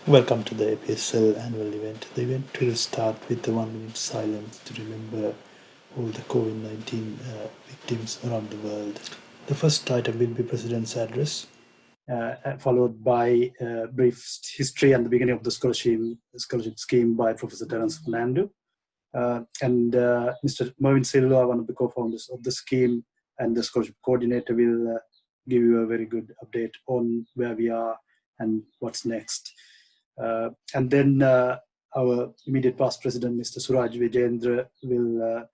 Welcome to the APSL annual event. The event will start with the 1 minute silence to remember all the COVID-19 victims around the world. The first item will be President's address, followed by a brief history and the beginning of the scholarship scheme by Professor Terence Fernando. And Mr. Mervin Silva, one of the co-founders of the scheme and the scholarship coordinator, will give you a very good update on where we are and what's next. And then our immediate past president, Mr. Suraj Vijayendra, will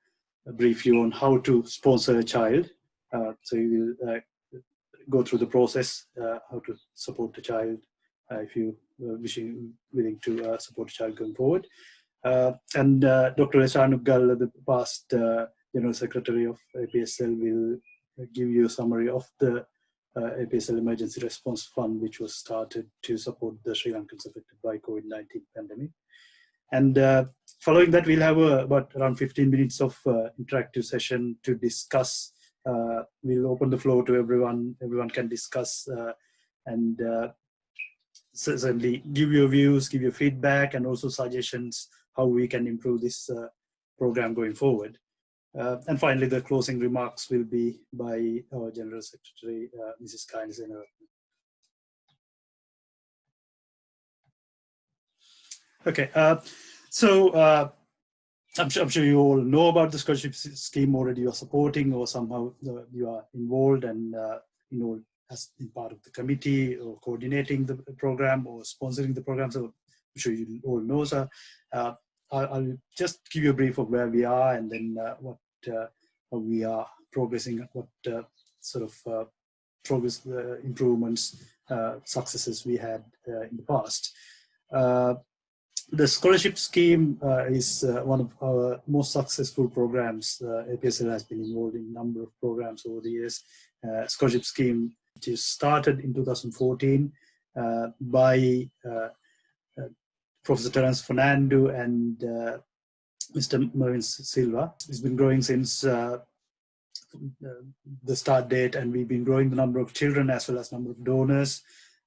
brief you on how to sponsor a child. So he will go through the process, how to support a child if you are willing to support a child going forward. And Dr. Eshanuggal, the past General Secretary of APSL, will give you a summary of the APSL Emergency Response Fund, which was started to support the Sri Lankans affected by COVID-19 pandemic. And following that, we'll have about around 15 minutes of interactive session to discuss. We'll open the floor to everyone. Everyone can discuss and certainly give your views, give your feedback, and also suggestions how we can improve this program going forward. And finally, the closing remarks will be by our General Secretary, Mrs. Kynes. Okay, so I'm sure you all know about the scholarship scheme already. You are supporting, or somehow you are involved and as in part of the committee or coordinating the program or sponsoring the program. So I'm sure you all know. So I'll just give you a brief of where we are and then what how we are progressing, what sort of progress, improvements, successes we had in the past. The scholarship scheme is one of our most successful programs. APSL has been involved in a number of programs over the years. Scholarship scheme, which is started in 2014 by Professor Terence Fernando and Mr. Mervin Silva. It's been growing since the start date, and we've been growing the number of children as well as number of donors.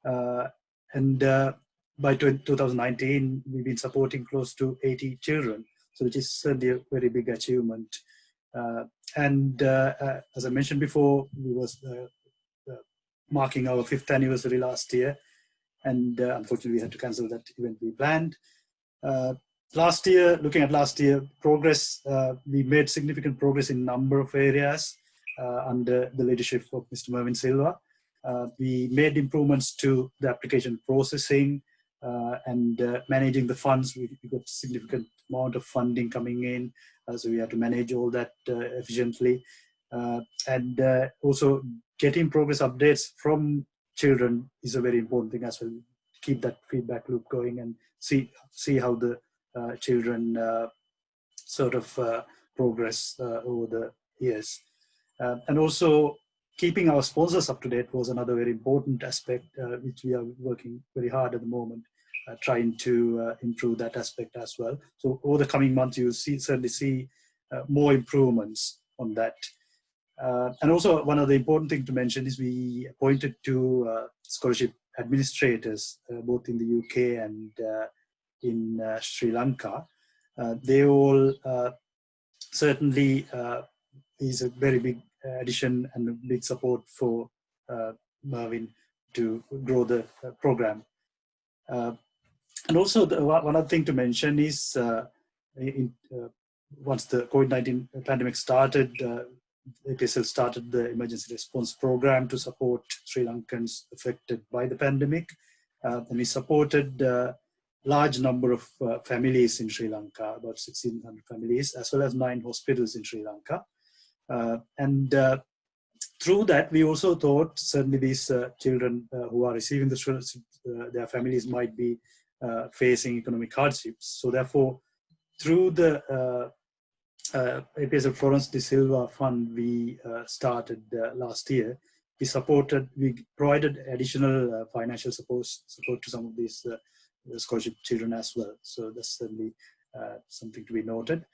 And by 2019, we've been supporting close to 80 children, so which is certainly a very big achievement. And as I mentioned before, we was marking our 5th anniversary last year, and unfortunately we had to cancel that event we planned. Last year, looking at last year progress, we made significant progress in a number of areas under the leadership of Mr. Mervin Silva. We made improvements to the application processing and managing the funds. We got a significant amount of funding coming in, so we had to manage all that efficiently. And also getting progress updates from children is a very important thing as well. Keep that feedback loop going and see how the children sort of progress over the years. And also keeping our sponsors up to date was another very important aspect, which we are working very hard at the moment, trying to improve that aspect as well. So over the coming months, you'll certainly see more improvements on that. And also one of the important things to mention is we appointed two scholarship administrators, both in the UK and in Sri Lanka. They all certainly is a very big addition and a big support for Mervin to grow the program. And also one other thing to mention is once the COVID-19 pandemic started, APSL started the emergency response program to support Sri Lankans affected by the pandemic. And we supported large number of families in Sri Lanka, about 1,600 families, as well as 9 hospitals in Sri Lanka. And through that, we also thought certainly these children who are receiving the scholarship, their families might be facing economic hardships. So therefore, through the APSL Florence de Silva Fund we started last year, we provided additional financial support to some of these scholarship children as well. So that's certainly something to be noted.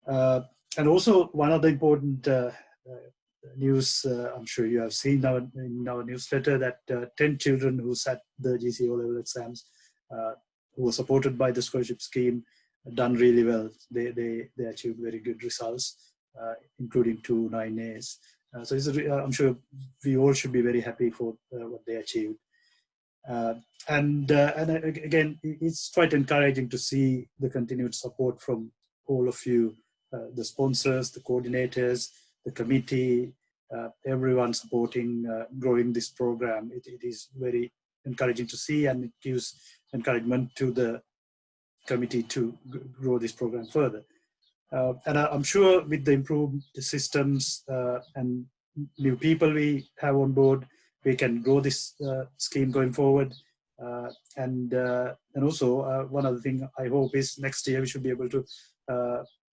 And also one other important news, I'm sure you have seen in our newsletter, that 10 children who sat the GCE O-level exams who were supported by the scholarship scheme done really well. They achieved very good results, including 2 9As. So I'm sure we all should be very happy for what they achieved. And again, it's quite encouraging to see the continued support from all of you, the sponsors, the coordinators, the committee, everyone supporting growing this program. It is very encouraging to see, and it gives encouragement to the committee to grow this program further. And I'm sure with the improved systems and new people we have on board, we can grow this scheme going forward. And also one other thing I hope is next year we should be able to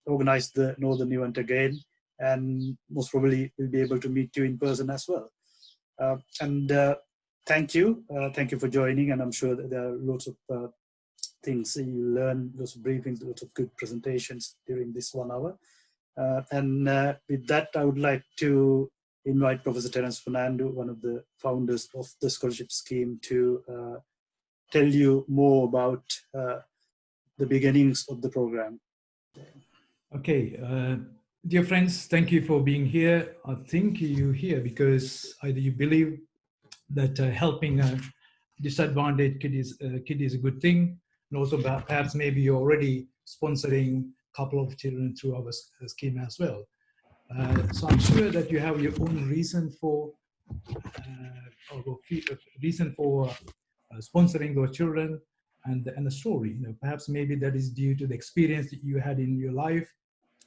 organize the Northern event again, and most probably we'll be able to meet you in person as well. And thank you for joining, and I'm sure that there are lots of things you learn, lots of briefings, lots of good presentations during this 1 hour. And with that, I would like to invite Professor Terence Fernando, one of the founders of the scholarship scheme, to tell you more about the beginnings of the program. Okay, dear friends, thank you for being here. I think you're here because either you believe that helping a disadvantaged kid is a good thing, and also perhaps maybe you're already sponsoring a couple of children through our scheme as well. So I'm sure that you have your own reason for sponsoring those children, and the story. Perhaps maybe that is due to the experience that you had in your life,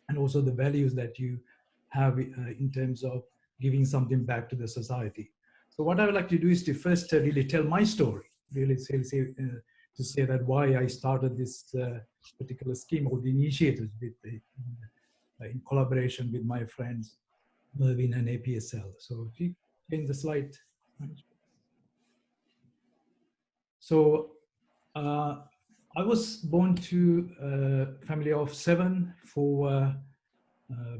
and also the values that you have in terms of giving something back to the society. So what I would like to do is to first really tell my story, really to say that why I started this particular scheme or the initiatives in collaboration with my friends, Mervin and APSL. So if you change the slide. So I was born to a family of 7, 4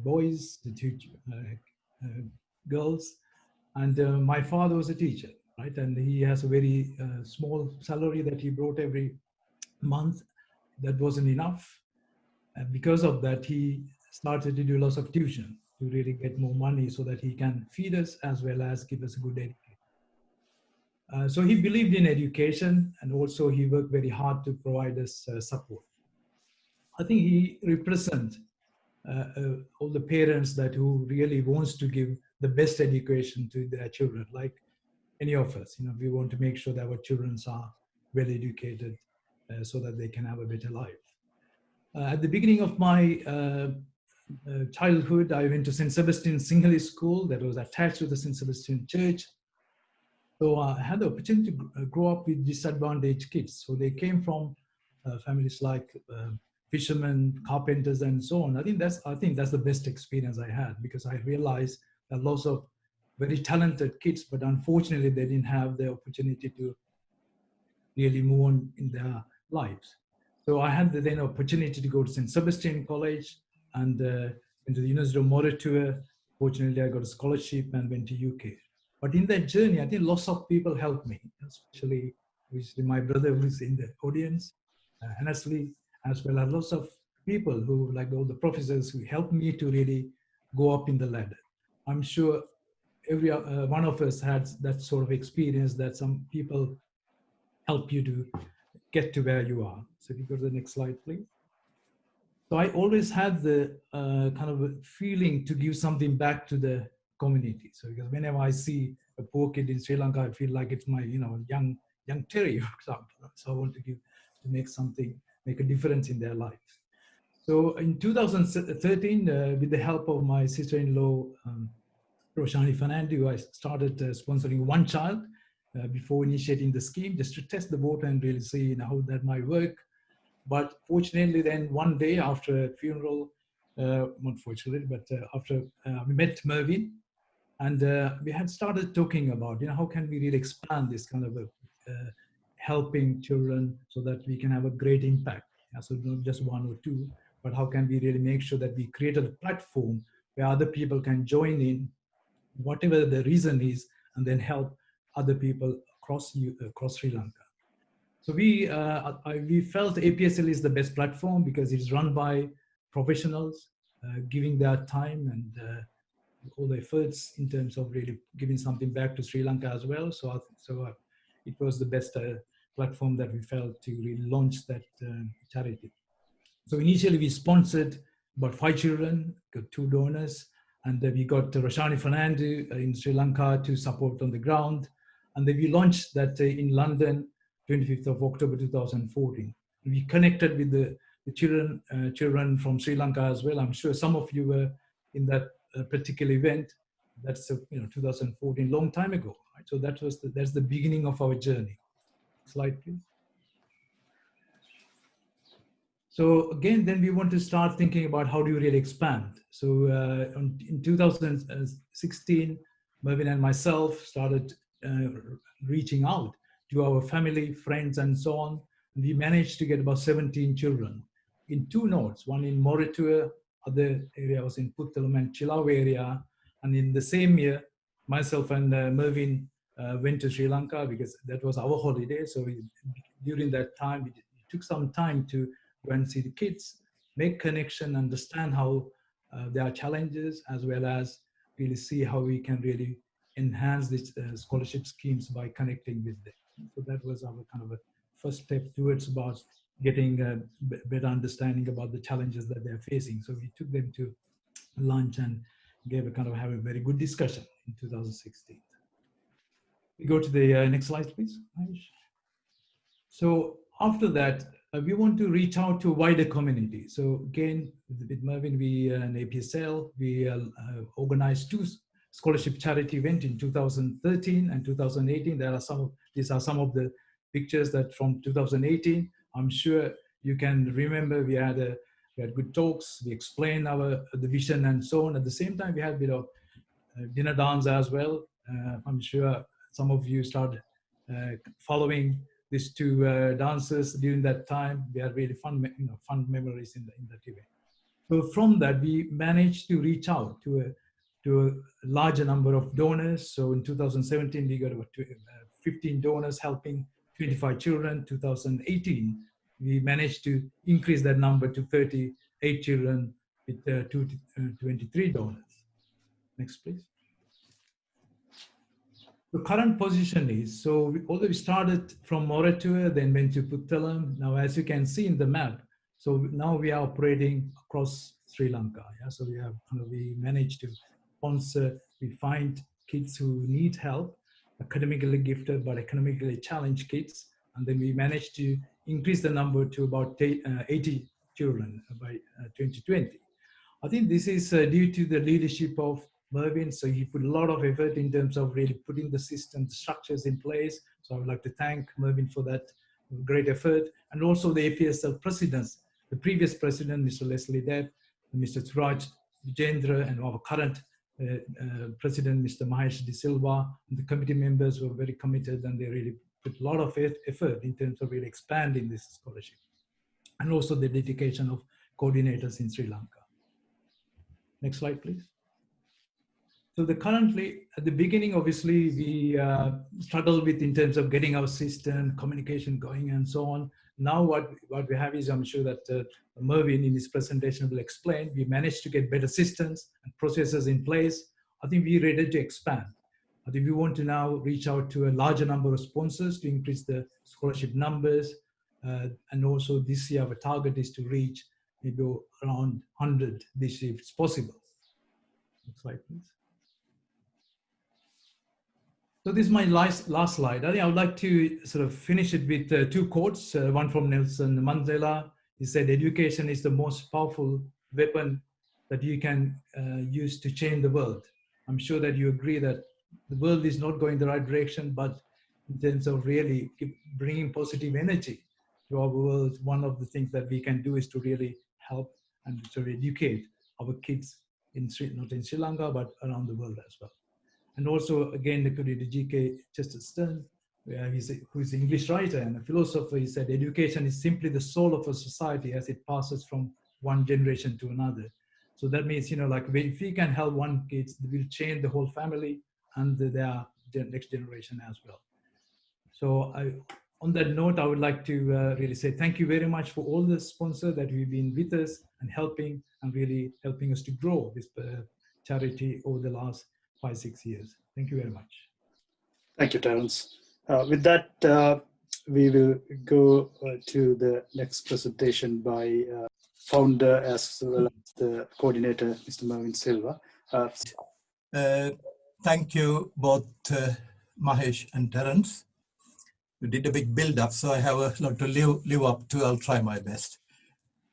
boys, the 2 girls, and my father was a teacher, right? And he has a very small salary that he brought every month. That wasn't enough. And because of that, he started to do lots of tuition to really get more money so that he can feed us as well as give us a good education. So he believed in education, and also he worked very hard to provide us support. I think he represents all the parents that who really wants to give the best education to their children, like any of us. We want to make sure that our children are well educated so that they can have a better life. At the beginning of my childhood, I went to St. Sebastian Sinhalese School that was attached to the St. Sebastian Church. So I had the opportunity to grow up with disadvantaged kids. So they came from families like fishermen, carpenters, and so on. I think that's the best experience I had, because I realized that lots of very talented kids, but unfortunately they didn't have the opportunity to really move on in their lives. So I had the then opportunity to go to St. Sebastian College and into the University of Moratuwa. Fortunately, I got a scholarship and went to UK. But in that journey, I think lots of people helped me, especially my brother who's in the audience, honestly, as well as lots of people who, like all the professors, who helped me to really go up in the ladder. I'm sure every one of us had that sort of experience, that some people help you to get to where you are. So if you go to the next slide, please. So I always had the kind of a feeling to give something back to the community. So because whenever I see a poor kid in Sri Lanka, I feel like it's my young Terry, for example. So I want to make a difference in their life. So in 2013, with the help of my sister-in-law, Roshani Fernando, I started sponsoring one child before initiating the scheme, just to test the water and really see how that might work. But fortunately, then one day after a funeral, not fortunately, but after we met Mervin, and we had started talking about, how can we really expand this kind of helping children so that we can have a great impact. So not just 1 or 2, but how can we really make sure that we created a platform where other people can join in, whatever the reason is, and then help other people across Sri Lanka. So we felt APSL is the best platform because it's run by professionals, giving their time and all the efforts in terms of really giving something back to Sri Lanka as well. So it was the best platform that we felt to really launch that charity. So initially we sponsored about 5 children, got 2 donors, and then we got Roshani Fernando in Sri Lanka to support on the ground. And then we launched that in London, 25th of October 2014. We connected with the children from Sri Lanka as well. I'm sure some of you were in that particular event. That's 2014, long time ago. Right? So that's the beginning of our journey. Slide, please. So again, then we want to start thinking about how do you really expand. So in 2016, Mervyn and myself started reaching out to our family, friends, and so on. We managed to get about 17 children in 2 nodes, one in Moritua, other area was in Puttalam and Chilaw area. And in the same year, myself and Mervyn went to Sri Lanka because that was our holiday. So during that time, it took some time to go and see the kids, make connection, understand how there are challenges, as well as really see how we can really enhance these scholarship schemes by connecting with them. So that was our kind of a first step towards about getting a better understanding about the challenges that they're facing. So we took them to lunch and have a very good discussion in 2016. We go to the next slide, please. So after that, we want to reach out to a wider community. So again, with Mervyn, we and APSL, we organized 2 scholarship charity events in 2013 and 2018. These are some of the pictures that from 2018. I'm sure you can remember we had good talks. We explained the vision and so on. At the same time, we had a bit of dinner dance as well. I'm sure some of you started following these 2 dances during that time. We had really fun memories in that event. So from that, we managed to reach out to a larger number of donors. So in 2017, we got about 15 donors helping 25 children. 2018, we managed to increase that number to 38 children with 23 donors. Next, please. The current position is, so although we started from Moratuwa, then went to Puttalam. Now, as you can see in the map, so now we are operating across Sri Lanka. Yeah? So we managed to sponsor, we find kids who need help, academically gifted but economically challenged kids. And then we managed to increase the number to about 80 children by 2020. I think this is due to the leadership of Mervyn. So he put a lot of effort in terms of really putting the system, the structures in place. So I would like to thank Mervyn for that great effort. And also the APSL presidents, the previous president, Mr. Leslie Depp, Mr. Suraj Vijendra, and our current president, Mr. Mahesh De Silva. And the committee members were very committed, and they really put a lot of effort in terms of really expanding this scholarship. And also the dedication of coordinators in Sri Lanka. Next slide, please. So currently, at the beginning, obviously, we struggled with in terms of getting our system, communication going and so on. Now what we have is, I'm sure that Mervyn in his presentation will explain, we managed to get better systems and processes in place. I think we're ready to expand. I think we want to now reach out to a larger number of sponsors to increase the scholarship numbers. And also this year, our target is to reach maybe around 100 this year if it's possible. Next slide, please. So this is my last slide. I think I would like to sort of finish it with 2 quotes. One from Nelson Mandela. He said, "Education is the most powerful weapon that you can use to change the world." I'm sure that you agree that the world is not going the right direction, but in terms of really bringing positive energy to our world, one of the things that we can do is to really help and to educate our kids not in Sri Lanka, but around the world as well. And also, again, according to G.K. Chesterton, who is an English writer and a philosopher, he said, "Education is simply the soul of a society as it passes from one generation to another." So that means, like if we can help one kid, we'll change the whole family and their next generation as well. So On that note, I would like to really say thank you very much for all the sponsors that we've been with us and really helping us to grow this charity over the last 5-6 years. Thank you very much. Thank you, Terence. With that, we will go to the next presentation by founder as well as the coordinator, Mr. Mervyn Silva. Thank you both Mahesh and Terence. You did a big build-up, so I have a lot to live up to. I'll try my best.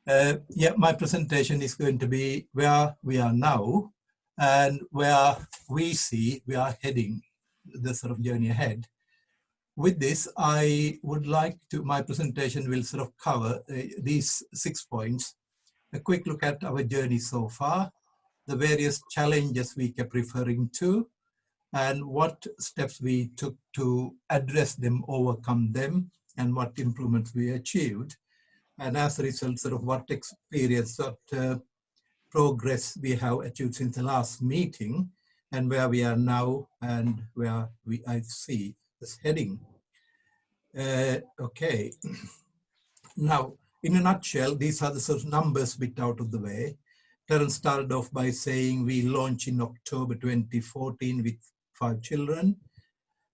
Yeah, my presentation is going to be where we are now and where we see we are heading, the sort of journey ahead. With this, I would like to, my presentation will sort of cover these 6 points. A quick look at our journey so far, the various challenges we kept referring to, and what steps we took to address them, overcome them, and what improvements we achieved. And as a result, sort of what experience, what progress we have achieved since the last meeting, and where we are now, and where I see this heading. Okay. Now, in a nutshell, these are the sort of numbers bit out of the way. Terence started off by saying we launched in October 2014 with 5 children,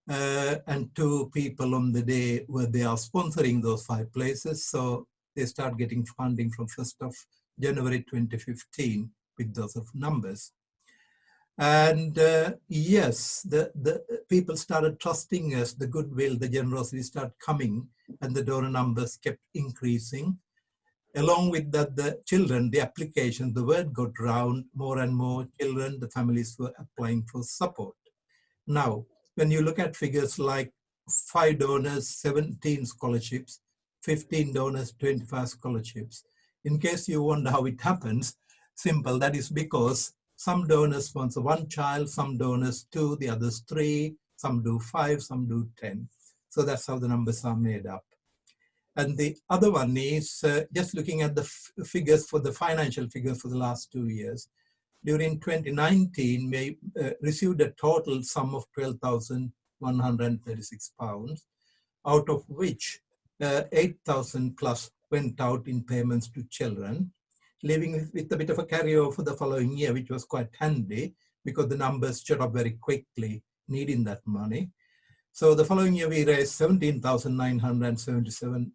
and 2 people on the day where they are sponsoring those 5 places. So they start getting funding from 1st of January 2015 with those of numbers. And yes, the people started trusting us, the goodwill, the generosity started coming, and the donor numbers kept increasing. Along with that, the children, the application, the word got round, more and more children, the families were applying for support. Now, when you look at figures like 5 donors, 17 scholarships, 15 donors, 25 scholarships. In case you wonder how it happens, simple, that is because some donors sponsor 1 child, some donors 2, the others 3, some do 5, some do 10. So that's how the numbers are made up. And the other one is just looking at the figures for the financial figures for the last 2 years. During 2019, we received a total sum of £12,136, out of which 8,000 plus went out in payments to children, leaving with a bit of a carryover for the following year, which was quite handy because the numbers shot up very quickly, needing that money. So the following year, we raised £17,977.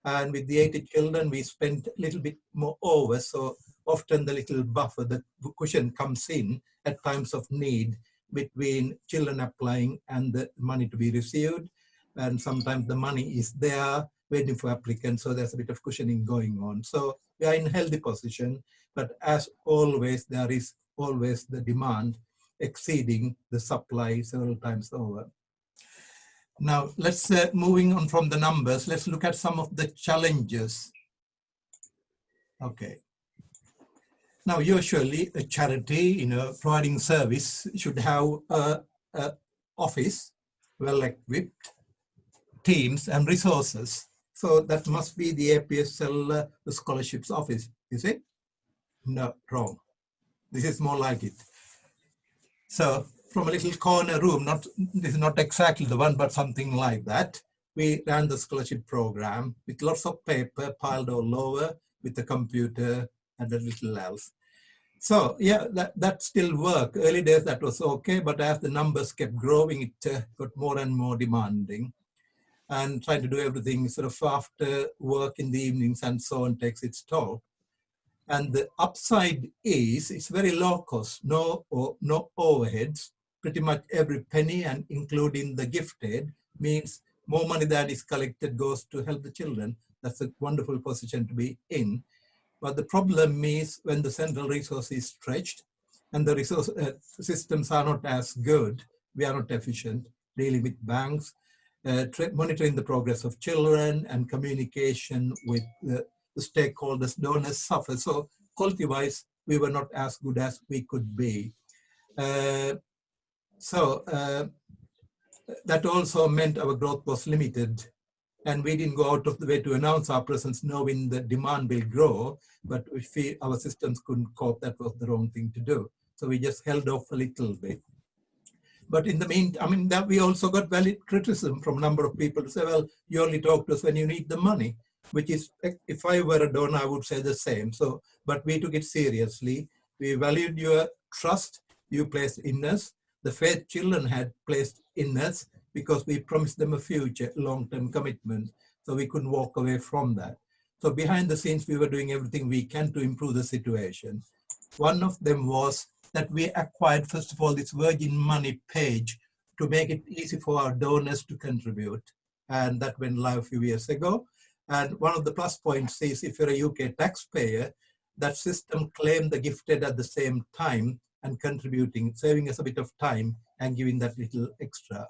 And with the 80 children, we spent a little bit more over. So often the little buffer, the cushion comes in at times of need between children applying and the money to be received. And sometimes the money is there waiting for applicants. So there's a bit of cushioning going on. So we are in a healthy position, but as always, there is always the demand exceeding the supply several times over. Now, let's moving on from the numbers, let's look at some of the challenges. Okay. Now, usually a charity, providing service should have a office, well-equipped, teams and resources. So that must be the APSL the scholarships office, is it? No, wrong. This is more like it. So from a little corner room, this is not exactly the one, but something like that, we ran the scholarship program with lots of paper piled all over with the computer and a little else. So yeah, that still worked. Early days that was okay, but as the numbers kept growing, it got more and more demanding. And trying to do everything sort of after work in the evenings and so on takes its toll. And the upside is it's very low cost, no overheads. Pretty much every penny, and including the gifted, means more money that is collected goes to help the children. That's a wonderful position to be in. But the problem is when the central resource is stretched and the resource systems are not as good, we are not efficient dealing with banks, monitoring the progress of children and communication with the stakeholders, donors suffer. So quality-wise, we were not as good as we could be. That also meant our growth was limited, and we didn't go out of the way to announce our presence knowing the demand will grow, but if our systems couldn't cope, that was the wrong thing to do. So we just held off a little bit. But in the meantime, I mean, that we also got valid criticism from a number of people to say, well, you only talk to us when you need the money, which is, if I were a donor, I would say the same. So, but we took it seriously. We valued your trust you placed in us. The faith children had placed in us because we promised them a future, long-term commitment. So we couldn't walk away from that. So behind the scenes, we were doing everything we can to improve the situation. One of them was that we acquired, first of all, this Virgin Money page to make it easy for our donors to contribute. And that went live a few years ago. And one of the plus points is if you're a UK taxpayer, that system claimed the gifted at the same time and contributing, saving us a bit of time and giving that little extra.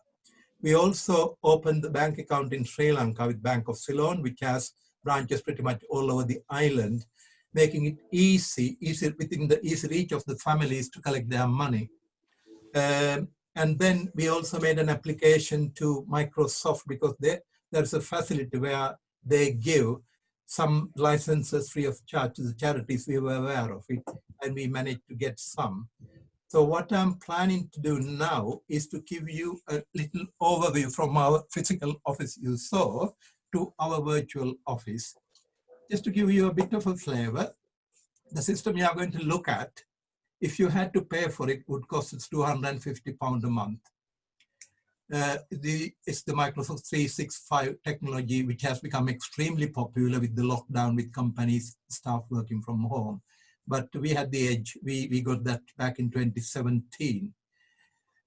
We also opened the bank account in Sri Lanka with Bank of Ceylon, which has branches pretty much all over the island, making it easy within the easy reach of the families to collect their money. And then we also made an application to Microsoft because there's a facility where they give some licenses free of charge to the charities. We were aware of it, and we managed to get some. So what I'm planning to do now is to give you a little overview from our physical office you saw to our virtual office. Just to give you a bit of a flavor, the system you are going to look at, if you had to pay for it, would cost us £250 a month. It's the Microsoft 365 technology, which has become extremely popular with the lockdown, with companies, staff working from home. But we had the edge. We got that back in 2017.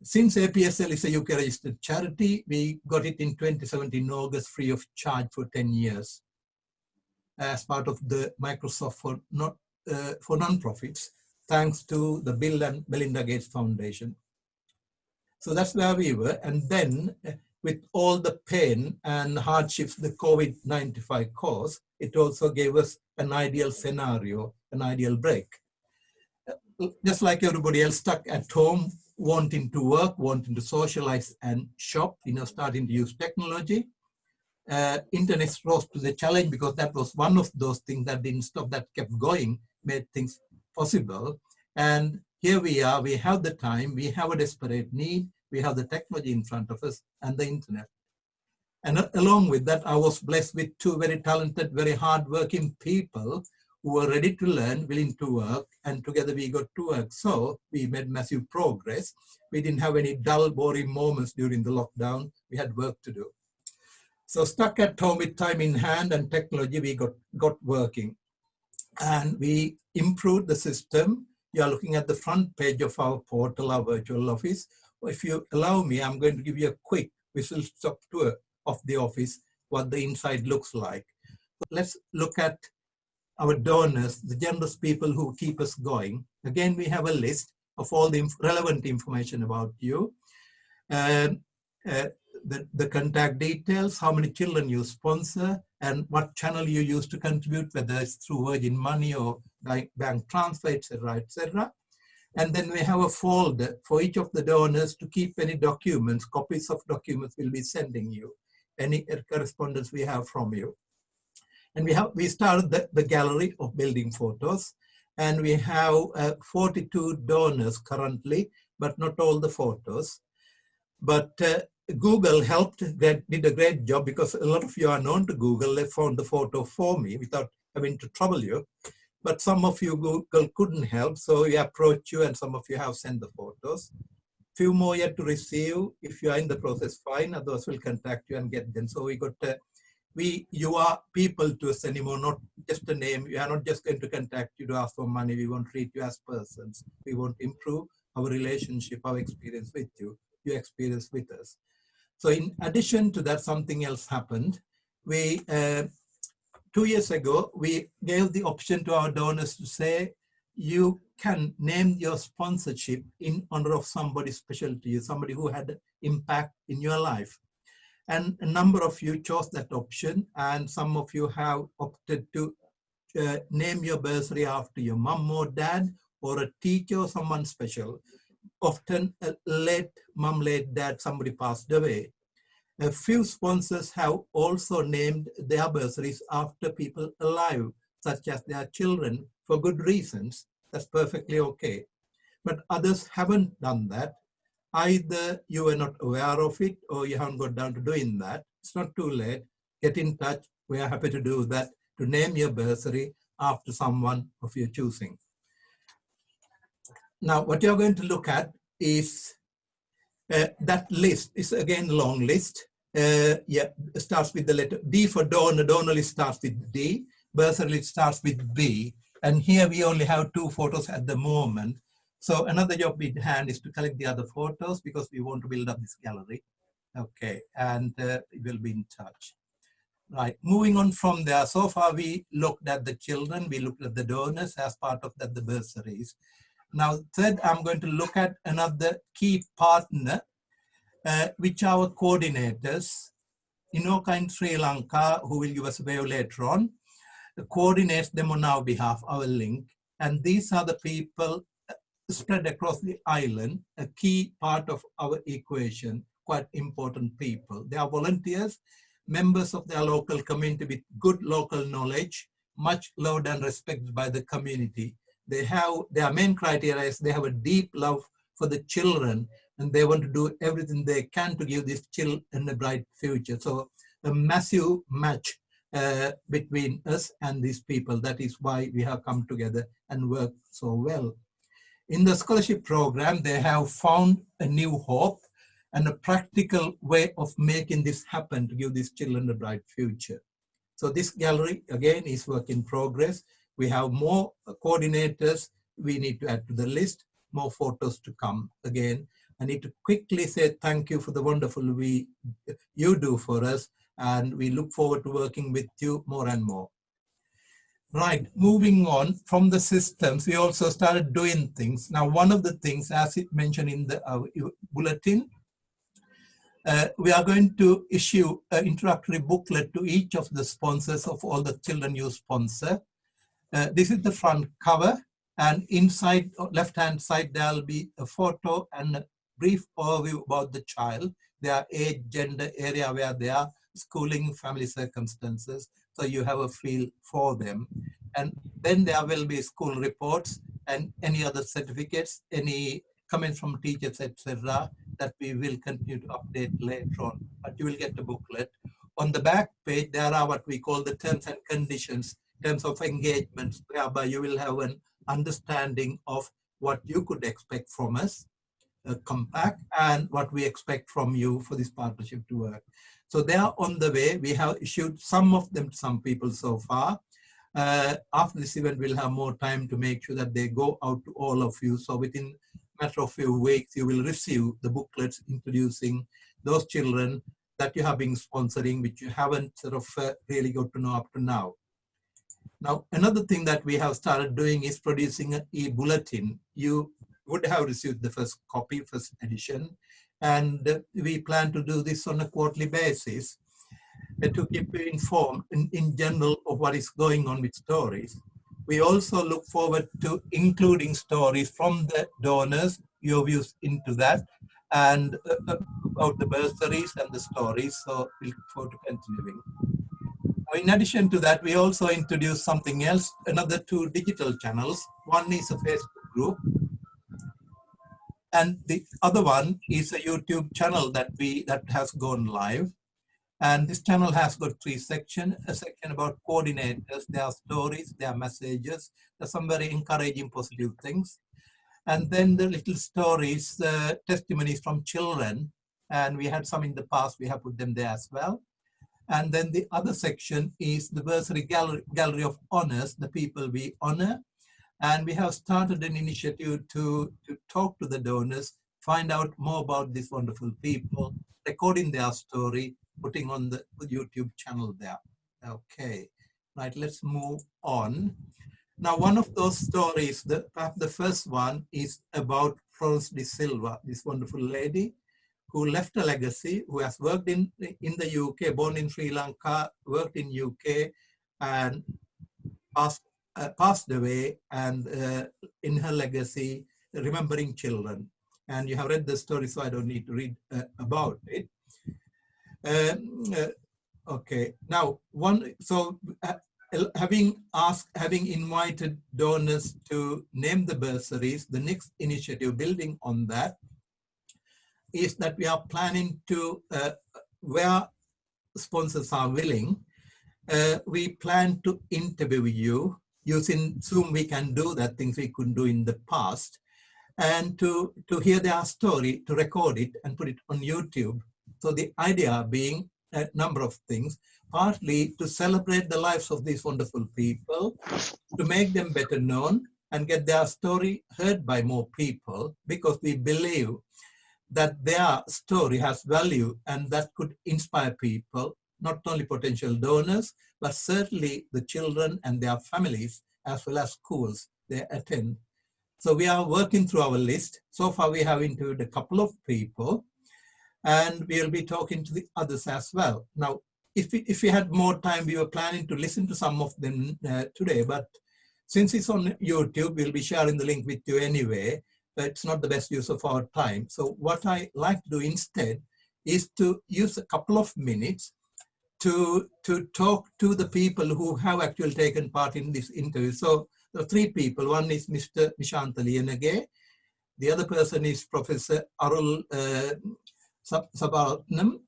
Since APSL is a UK registered charity, we got it in 2017 August free of charge for 10 years as part of the Microsoft for non-profits, thanks to the Bill and Melinda Gates Foundation. So that's where we were. And then with all the pain and hardships the COVID-19 caused, it also gave us an ideal scenario, an ideal break. Just like everybody else stuck at home, wanting to work, wanting to socialize and shop, starting to use technology. Internet rose to the challenge because that was one of those things that didn't stop, that kept going, made things possible. And here we are, we have the time, we have a desperate need, we have the technology in front of us and the internet. And along with that, I was blessed with two very talented, very hardworking people who were ready to learn, willing to work, and together we got to work. So we made massive progress. We didn't have any dull, boring moments during the lockdown. We had work to do. So stuck at home with time in hand and technology, we got working. And we improved the system. You are looking at the front page of our portal, our virtual office. If you allow me, I'm going to give you a quick whistle-stop tour of the office, what the inside looks like. Let's look at our donors, the generous people who keep us going. Again, we have a list of all the relevant information about you. The contact details, how many children you sponsor, and what channel you use to contribute, whether it's through Virgin Money or bank transfer, etc., etc. And then we have a folder for each of the donors to keep any documents, copies of documents we'll be sending you, any correspondence we have from you. And we started the gallery of building photos, and we have 42 donors currently, but not all the photos. But Google helped, did a great job, because a lot of you are known to Google. They found the photo for me without having to trouble you. But some of you Google couldn't help, so we approached you, and some of you have sent the photos. Few more yet to receive. If you are in the process, fine. Others will contact you and get them. So we got you are people to us anymore, not just a name. We are not just going to contact you to ask for money. We won't treat you as persons. We want to improve our relationship, our experience with you, your experience with us. So in addition to that, something else happened. We 2 years ago, we gave the option to our donors to say, you can name your sponsorship in honor of somebody special to you, somebody who had impact in your life. And a number of you chose that option, and some of you have opted to name your bursary after your mum or dad, or a teacher or someone special. Often a late mum, late dad, somebody passed away. A few sponsors have also named their bursaries after people alive, such as their children, for good reasons. That's perfectly okay. But others haven't done that. Either you were not aware of it or you haven't got down to doing that. It's not too late. Get in touch. We are happy to do that, to name your bursary after someone of your choosing. Now, what you're going to look at is that list. Is again a long list. Yeah, it starts with the letter D for donor. Donor list starts with D. Bursary list starts with B. And here we only have 2 photos at the moment. So another job in hand is to collect the other photos because we want to build up this gallery. Okay, and we will be in touch. Right, moving on from there, so far we looked at the children, we looked at the donors as part of that, the bursaries. Now, third, I'm going to look at another key partner, which are our coordinators. Inoka in Sri Lanka, who will give us a wave later on, coordinates them on our behalf, our link. And these are the people spread across the island, a key part of our equation, quite important people. They are volunteers, members of their local community with good local knowledge, much loved and respected by the community. They have, their main criteria is they have a deep love for the children and they want to do everything they can to give these children a bright future. So a massive match between us and these people. That is why we have come together and worked so well. In the scholarship program, they have found a new hope and a practical way of making this happen to give these children a bright future. So this gallery, again, is work in progress. We have more coordinators we need to add to the list, more photos to come. Again, I need to quickly say thank you for the wonderful you do for us, and we look forward to working with you more and more. Right, moving on from the systems, we also started doing things. Now, one of the things, as it mentioned in the bulletin, we are going to issue an introductory booklet to each of the sponsors of all the children you sponsor. This is the front cover, and inside, left-hand side, there'll be a photo and a brief overview about the child, their age, gender, area where they are, schooling, family circumstances, so you have a feel for them. And then there will be school reports and any other certificates, any comments from teachers, etc., that we will continue to update later on, but you will get a booklet. On the back page, there are what we call the terms and conditions, terms of engagements, whereby you will have an understanding of what you could expect from us, a compact, and what we expect from you for this partnership to work. So they are on the way. We have issued some of them to some people so far. After this event, we'll have more time to make sure that they go out to all of you. So within a matter of a few weeks, you will receive the booklets introducing those children that you have been sponsoring, which you haven't sort of really got to know up to now. Now, another thing that we have started doing is producing an e-bulletin. You would have received the first copy, first edition, and we plan to do this on a quarterly basis to keep you informed in general of what is going on with stories. We also look forward to including stories from the donors, your views into that, and about the bursaries and the stories, so we look forward to continuing. In addition to that, we also introduced something else, another 2 digital channels. One is a Facebook group, and the other one is a YouTube channel that has gone live. And this channel has got 3 sections, a section about coordinators, their stories, their messages, there's some very encouraging positive things. And then the little stories, testimonies from children, and we had some in the past, we have put them there as well. And then the other section is the bursary gallery of honors, the people we honor. And we have started an initiative to talk to the donors, find out more about these wonderful people, recording their story, putting on the YouTube channel there. Okay, right, let's move on. Now, one of those stories, perhaps the first one, is about Florence de Silva, this wonderful lady who left a legacy, who has worked in the UK, born in Sri Lanka, worked in UK, and passed away, and in her legacy, remembering children. And you have read the story, so I don't need to read about it. Okay, now having invited donors to name the bursaries, the next initiative building on that is that we are planning to, where sponsors are willing, we plan to interview you. Using Zoom, we can do that, things we couldn't do in the past, and to hear their story, to record it and put it on YouTube. So the idea being a number of things, partly to celebrate the lives of these wonderful people, to make them better known and get their story heard by more people, because we believe that their story has value and that could inspire people, not only potential donors, but certainly the children and their families, as well as schools they attend. So we are working through our list. So far we have interviewed a couple of people, and we'll be talking to the others as well. Now, if we had more time, we were planning to listen to some of them today, but since it's on YouTube, we'll be sharing the link with you anyway. It's not the best use of our time. So what I like to do instead is to use a couple of minutes to talk to the people who have actually taken part in this interview. So there are three people. One is Mr. Nishanta Liyanage. The other person is Professor Arul Sabaratnam,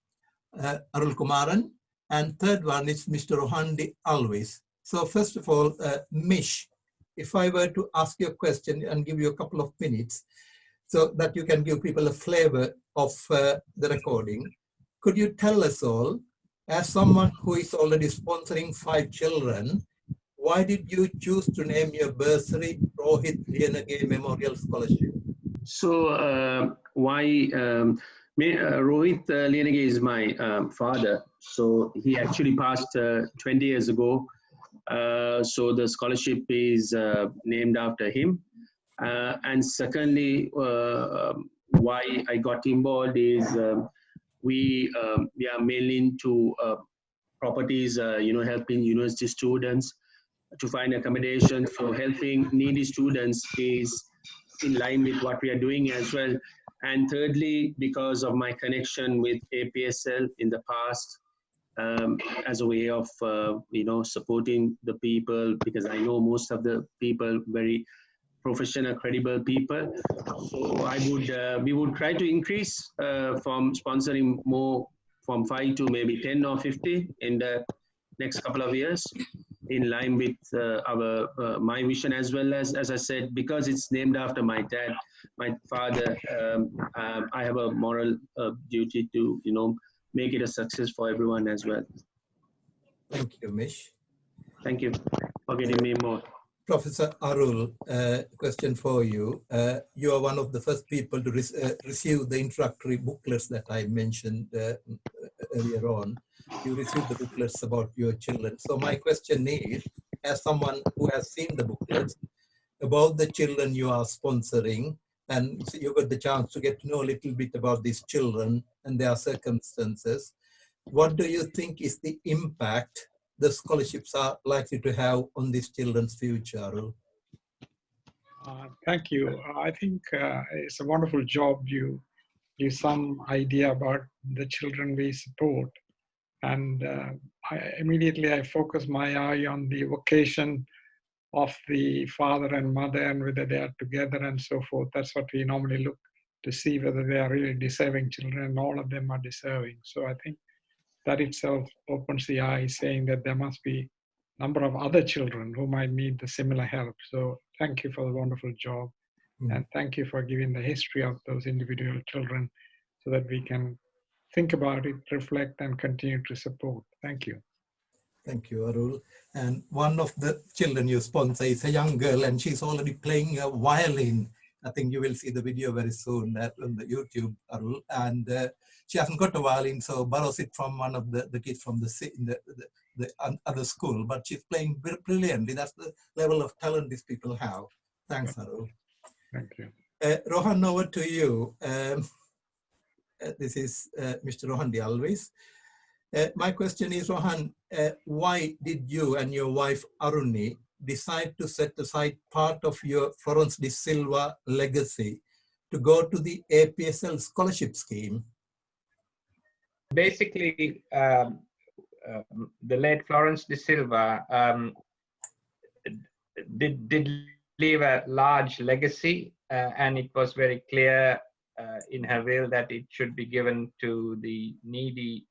Arul Kumaran. And third one is Mr. Rohandi Always. So first of all, Mish, if I were to ask you a question and give you a couple of minutes so that you can give people a flavor of the recording, could you tell us all, as someone who is already sponsoring 5 children, why did you choose to name your bursary Rohit Liyanage Memorial Scholarship? So Rohit Liyanage is my father. So he actually passed 20 years ago. So the scholarship is named after him. And secondly, why I got involved is we are mainly into properties, helping university students to find accommodation. So helping needy students is in line with what we are doing as well. And thirdly, because of my connection with APSL in the past, as a way of supporting the people, because I know most of the people very professional, credible people. So we would try to increase from sponsoring more from 5 to maybe 10 or 50 in the next couple of years, in line with my vision, as well as I said, because it's named after my dad, my father. I have a moral duty to make it a success for everyone as well. Thank you, Mish. Thank you for getting me more. Professor Arul, question for you. You are one of the first people to receive the introductory booklets that I mentioned earlier on. You received the booklets about your children. So my question is, as someone who has seen the booklets about the children you are sponsoring, and so you got the chance to get to know a little bit about these children and their circumstances, what do you think is the impact the scholarships are likely to have on these children's future? Thank you. I think it's a wonderful job. You give some idea about the children we support. And I focus my eye on the vocation of the father and mother and whether they are together and so forth. That's what we normally look to see, whether they are really deserving children, and all of them are deserving. So I think that itself opens the eye, saying that there must be a number of other children who might need the similar help. So thank you for the wonderful job. And thank you for giving the history of those individual children so that we can think about it, reflect, and continue to support. Thank you. Thank you, Arul. And one of the children you sponsor is a young girl, and she's already playing a violin. I think you will see the video very soon on the YouTube, Arul. And she hasn't got a violin, so borrows it from one of the kids from the other school. But she's playing brilliantly. That's the level of talent these people have. Thanks, Arul. Thank you. Rohan, over to you. This is Mr. Rohandi Always. My question is, Rohan, why did you and your wife Aruni decide to set aside part of your Florence de Silva legacy to go to the APSL scholarship scheme? Basically, the late Florence de Silva did leave a large legacy, and it was very clear in her will that it should be given to the needy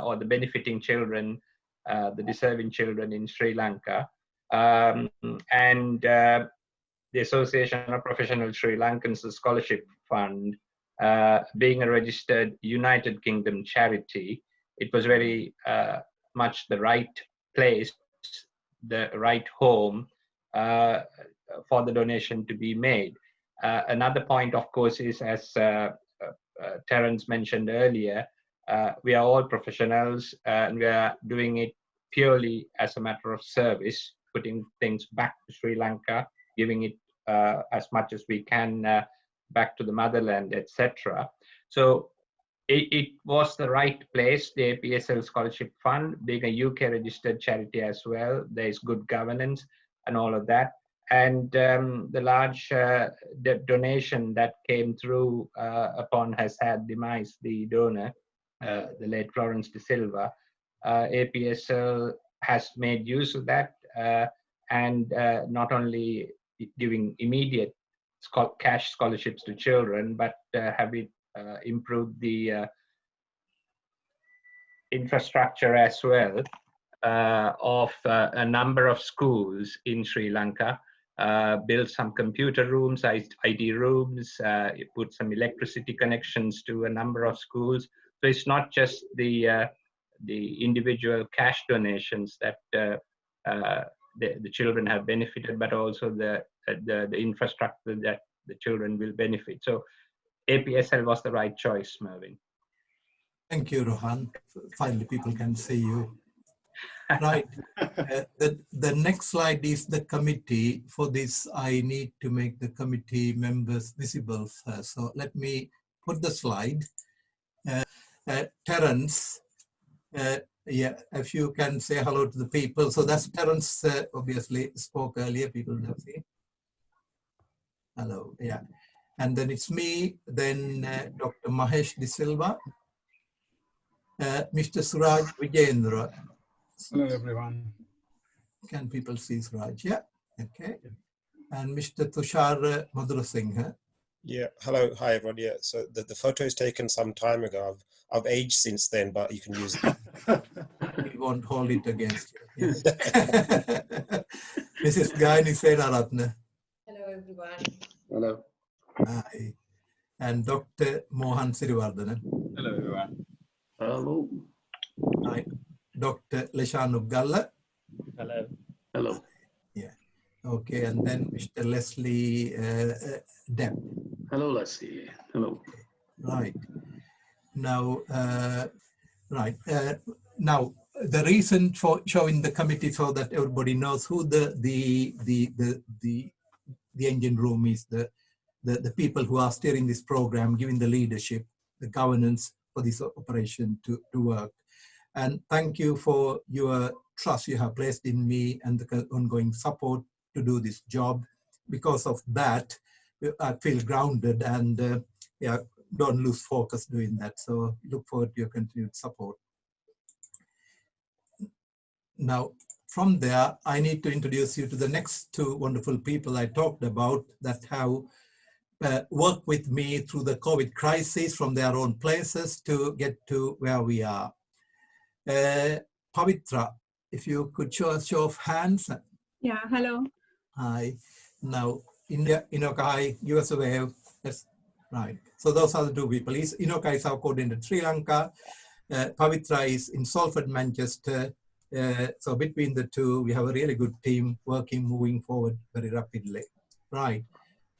or the benefiting children, the deserving children in Sri Lanka. And the Association of Professional Sri Lankans, the Scholarship Fund, being a registered United Kingdom charity, it was very much the right place, the right home for the donation to be made. Another point, of course, is as Terence mentioned earlier, we are all professionals and we are doing it purely as a matter of service, putting things back to Sri Lanka, giving it as much as we can back to the motherland, etc. So it was the right place, the APSL Scholarship Fund, being a UK registered charity as well. There is good governance and all of that. And the large donation that came through upon her sad demise, the donor, the late Florence De Silva, APSL has made use of that and not only giving immediate cash scholarships to children, but have it improved the infrastructure as well of a number of schools in Sri Lanka. Built some computer rooms, IT rooms, put some electricity connections to a number of schools. So it's not just the individual cash donations that the children have benefited, but also the infrastructure that the children will benefit. So APSL was the right choice, Mervyn. Thank you, Rohan. Finally, people can see you. Right. The next slide is the committee. For this, I need to make the committee members visible first. So let me put the slide. Terence, yeah, if you can say hello to the people. So that's Terence, obviously spoke earlier, people have seen. Hello, yeah. And then it's me, then Dr. Mahesh De Silva, Mr. Suraj Vijendra. Hello, everyone. Can people see Suraj? Yeah, okay. And Mr. Tushar Madhurasinghe. Yeah, hello, hi everyone. Yeah, so the photo is taken some time ago. I've aged since then, but you can use it. We won't hold it against you. Yes. Mrs. Gaini Senaratne. Hello, everyone. Hello. Hi. And Dr. Mohan Sirivardhanan. Hello, everyone. Hello. Hi. Dr. Leshanu Galla. Hello. Hello. Yeah. Okay, and then Mr. Leslie Depp. Hello, Leslie. Hello. Right. Now, now the reason for showing the committee so that everybody knows who the engine room is, the people who are steering this program, giving the leadership, the governance for this operation to work. And thank you for your trust you have placed in me and the ongoing support to do this job. Because of that, I feel grounded and yeah, don't lose focus doing that. So look forward to your continued support. Now, from there, I need to introduce you to the next two wonderful people I talked about that have worked with me through the COVID crisis from their own places to get to where we are. Pavitra, if you could show a show of hands. Yeah, hello. Hi. Now, India, Inokai, give us a wave. That's right. So those are the two people. Inokai is our coordinator in Sri Lanka. Pavitra is in Salford, Manchester. So between the two, we have a really good team working, moving forward very rapidly. Right.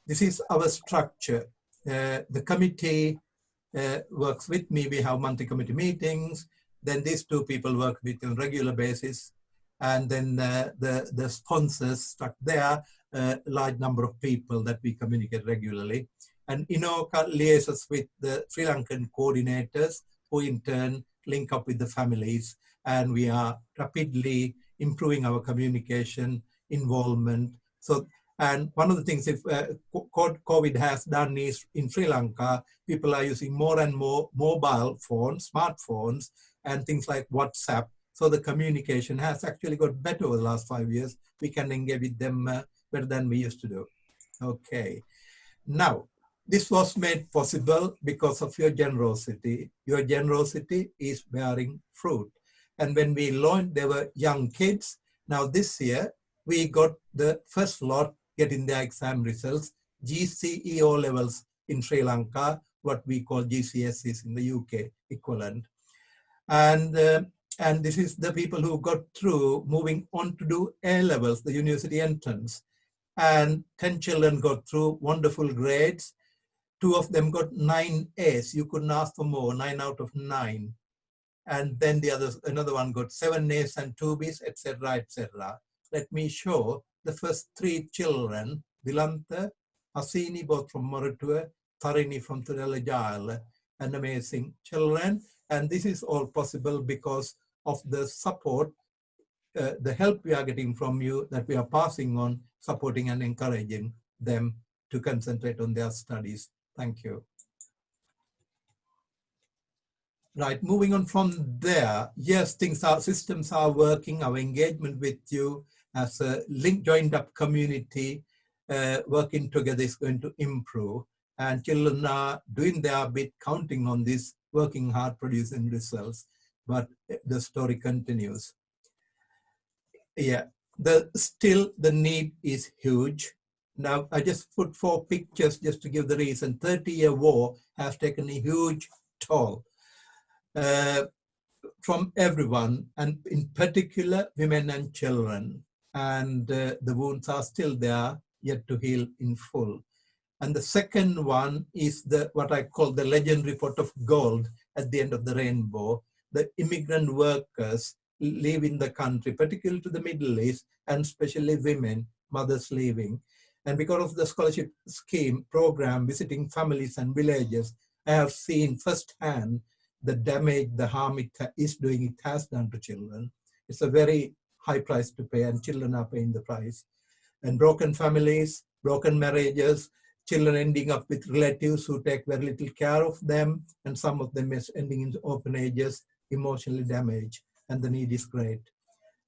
This is our structure. The committee works with me. We have monthly committee meetings. Then these two people work with on a regular basis. And then the sponsors stuck there, a large number of people that we communicate regularly. And Inoka liaises with the Sri Lankan coordinators who in turn link up with the families. And we are rapidly improving our communication, involvement. So, and one of the things if COVID has done is in Sri Lanka, people are using more and more mobile phones, smartphones, and things like WhatsApp. So the communication has actually got better over the last 5 years. We can engage with them better than we used to do. Okay. Now, This was made possible because of your generosity. Your generosity is bearing fruit. And when we launched, there were young kids. Now this year, we got the first lot getting their exam results, GCE levels in Sri Lanka, what we call GCSEs in the UK equivalent. And this is the people who got through, moving on to do A levels, the university entrance. And 10 children got through, wonderful grades. 2 of them got 9 A's. You couldn't ask for more, 9 out of 9. And then the others, another one got 7 A's and 2 B's, etc., etc. Let me show the first 3 children, Dilantha, Hasini, both from Moratua, Tarini from Tudela, and amazing children. And this is all possible because of the support, the help we are getting from you, that we are passing on, supporting and encouraging them to concentrate on their studies. Thank you. Right, moving on from there, yes, systems are working. Our engagement with you as a joined up community working together is going to improve. And children are doing their bit, counting on this, working hard, producing results. But the story continues. Yeah, still the need is huge. Now, I just put 4 pictures just to give the reason. 30-year war has taken a huge toll from everyone, and in particular, women and children. And the wounds are still there, yet to heal in full. And the second one is what I call the legendary pot of gold at the end of the rainbow. The immigrant workers live in the country, particularly to the Middle East, and especially women, mothers leaving. And because of the scholarship scheme program, visiting families and villages, I have seen firsthand the damage, the harm it has done to children. It's a very high price to pay, and children are paying the price. And broken families, broken marriages, children ending up with relatives who take very little care of them, and some of them is ending in orphanages, emotionally damaged, and the need is great.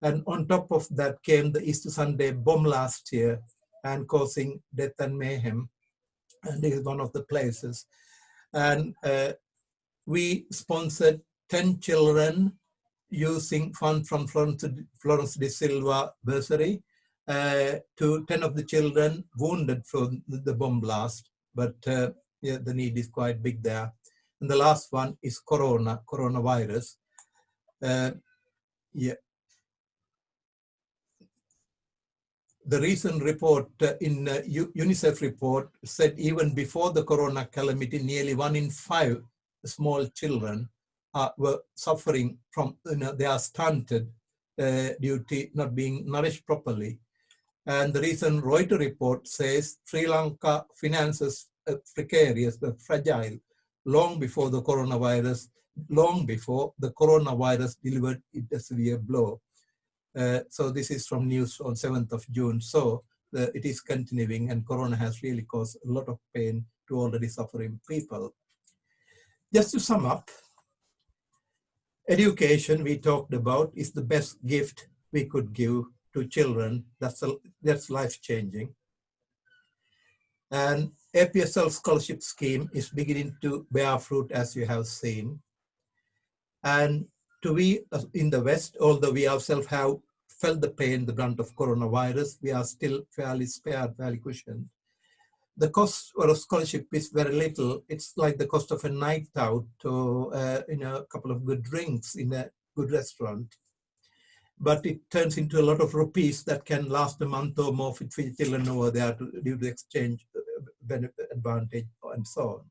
And on top of that came the Easter Sunday bomb last year, and causing death and mayhem. And this is one of the places. And we sponsored 10 children using funds from Florence de Silva bursary to 10 of the children wounded from the bomb blast. But yeah, the need is quite big there. And the last one is coronavirus. Yeah. The recent report in UNICEF report said even before the corona calamity, nearly 1 in 5 small children were suffering from, they are stunted due to not being nourished properly. And the recent Reuters report says Sri Lanka finances precarious but fragile long before the coronavirus delivered it a severe blow. So this is from news on 7th of June. So it is continuing, and corona has really caused a lot of pain to already suffering people. Just to sum up, education we talked about is the best gift we could give to children. That's life-changing. And APSL scholarship scheme is beginning to bear fruit, as you have seen. And to we in the West, although we ourselves have felt the pain, the brunt of coronavirus, we are still fairly spared, fairly cushioned. The cost for a scholarship is very little. It's like the cost of a night out or a couple of good drinks in a good restaurant. But it turns into a lot of rupees that can last a month or more for children over there due to exchange benefit advantage and so on.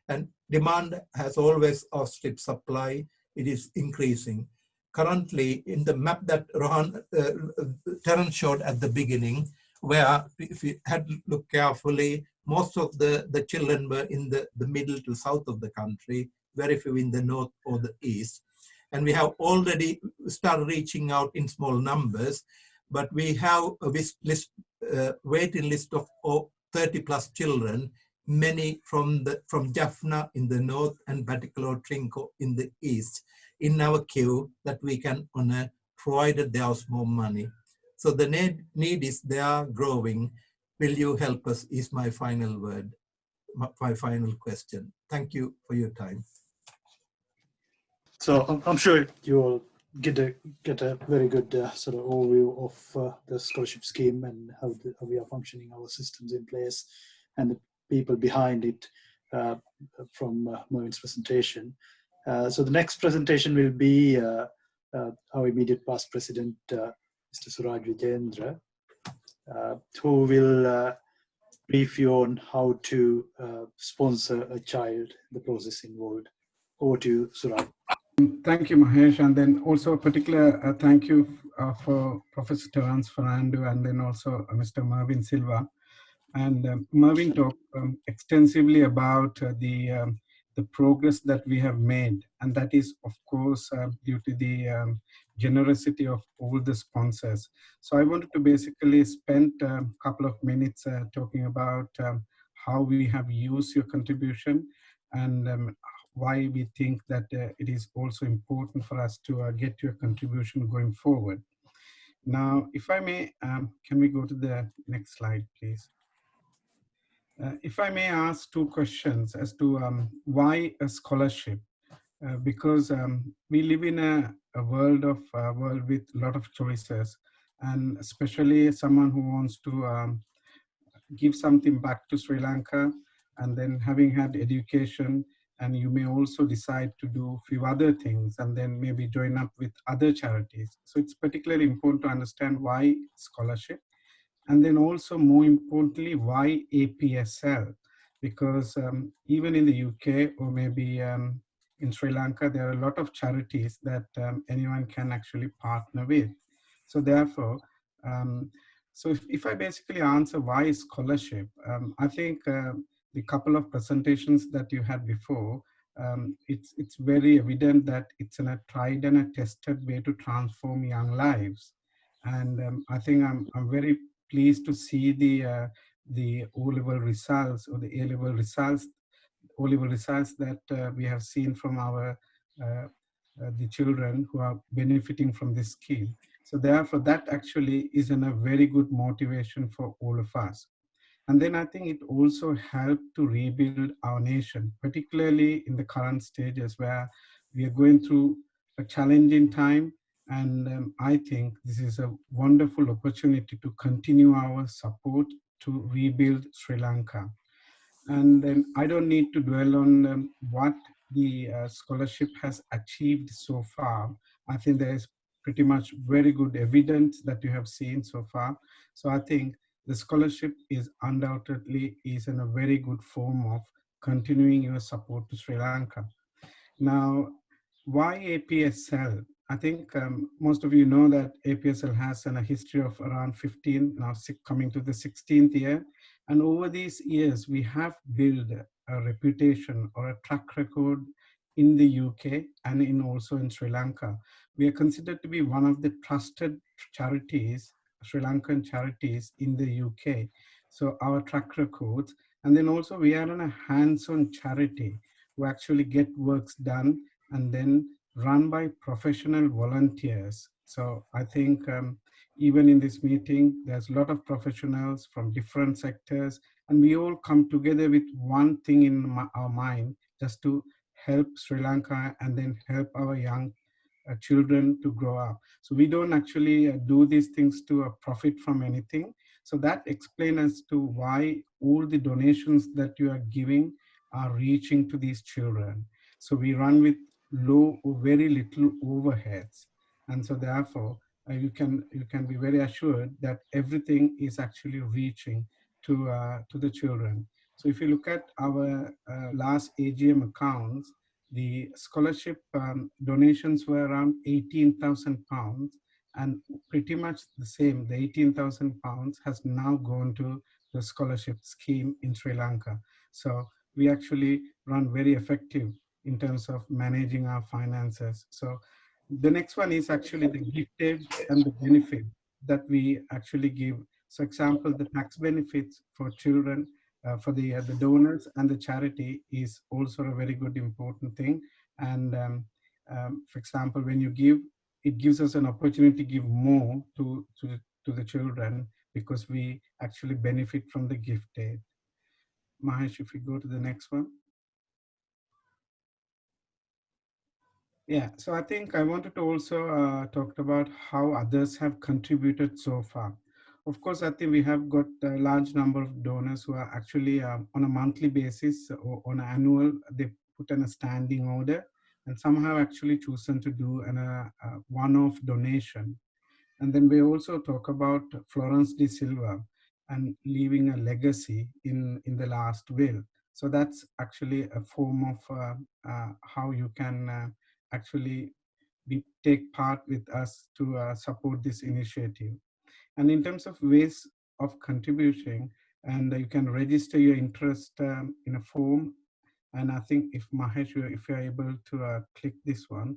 And demand has always outstripped supply. It is increasing. Currently, in the map that Terence showed at the beginning, where if you had to look carefully, most of the children were in the middle to south of the country, very few in the north or the east. And we have already started reaching out in small numbers, but we have a waiting list of 30 plus children, many from Jaffna in the north and Batticaloa Trinco in the east, in our queue that we can honor, provided there's more money. So the need is there, growing. Will you help us is my final word. my final question. Thank you for your time. So I'm sure you will get a very good sort of overview of the scholarship scheme and how we are functioning, our systems in place, and the people behind it from Mervin's presentation. So the next presentation will be our immediate past president, Mr. Suraj Vijayendra, who will brief you on how to sponsor a child, the process involved. Over to you, Suraj. Thank you, Mahesh. And then also a particular thank you for Professor Terence Fernando and then also Mr. Mervin Silva. And Mervin talked extensively about the progress that we have made. And that is, of course, due to the generosity of all the sponsors. So I wanted to basically spend a couple of minutes talking about how we have used your contribution and why we think that it is also important for us to get your contribution going forward. Now, if I may, can we go to the next slide, please? If I may ask two questions as to why a scholarship? Because we live in a world with a lot of choices, and especially someone who wants to give something back to Sri Lanka, and then having had education, and you may also decide to do a few other things and then maybe join up with other charities. So it's particularly important to understand why scholarship. And then also more importantly, why APSL? Because even in the UK or maybe in Sri Lanka, there are a lot of charities that anyone can actually partner with. So therefore, so if I basically answer why scholarship, I think the couple of presentations that you had before, it's very evident that it's a tried and a tested way to transform young lives. And I think I'm very pleased to see the O-level results or the A-level results, O-level results that we have seen from our the children who are benefiting from this scheme. So therefore, that actually is a very good motivation for all of us. And then I think it also helped to rebuild our nation, particularly in the current stages where we are going through a challenging time. And I think this is a wonderful opportunity to continue our support to rebuild Sri Lanka. And then I don't need to dwell on what the scholarship has achieved so far. I think there is pretty much very good evidence that you have seen so far. So I think the scholarship is undoubtedly is in a very good form of continuing your support to Sri Lanka. Now, why APSL? I think most of you know that APSL has a history of around 15, now coming to the 16th year. And over these years, we have built a reputation or a track record in the UK and also in Sri Lanka. We are considered to be one of the trusted charities, Sri Lankan charities in the UK. So our track records, and then also we are on a hands-on charity who actually get works done and then run by professional volunteers. So I think even in this meeting, there's a lot of professionals from different sectors, and we all come together with one thing in our mind, just to help Sri Lanka and then help our young children to grow up. So we don't actually do these things to profit from anything. So that explains as to why all the donations that you are giving are reaching to these children. So we run with low or very little overheads. And so therefore, you can be very assured that everything is actually reaching to the children. So if you look at our last AGM accounts, the scholarship donations were around £18,000, and pretty much the same, the £18,000 has now gone to the scholarship scheme in Sri Lanka. So we actually run very effective in terms of managing our finances. So the next one is actually the gifted and the benefit that we actually give. So example, the tax benefits for children, for the donors and the charity is also a very good important thing. And for example, when you give, it gives us an opportunity to give more to the children because we actually benefit from the gift aid. Mahesh, if you go to the next one. Yeah, so I think I wanted to also talk about how others have contributed so far. Of course, I think we have got a large number of donors who are actually on a monthly basis or on an annual, they put in a standing order, and some have actually chosen to do a one-off donation. And then we also talk about Florence de Silva and leaving a legacy in the last will. So that's actually a form of how you can actually take part with us to support this initiative. And in terms of ways of contributing, and you can register your interest in a form. And I think if Mahesh, if you're able to click this one,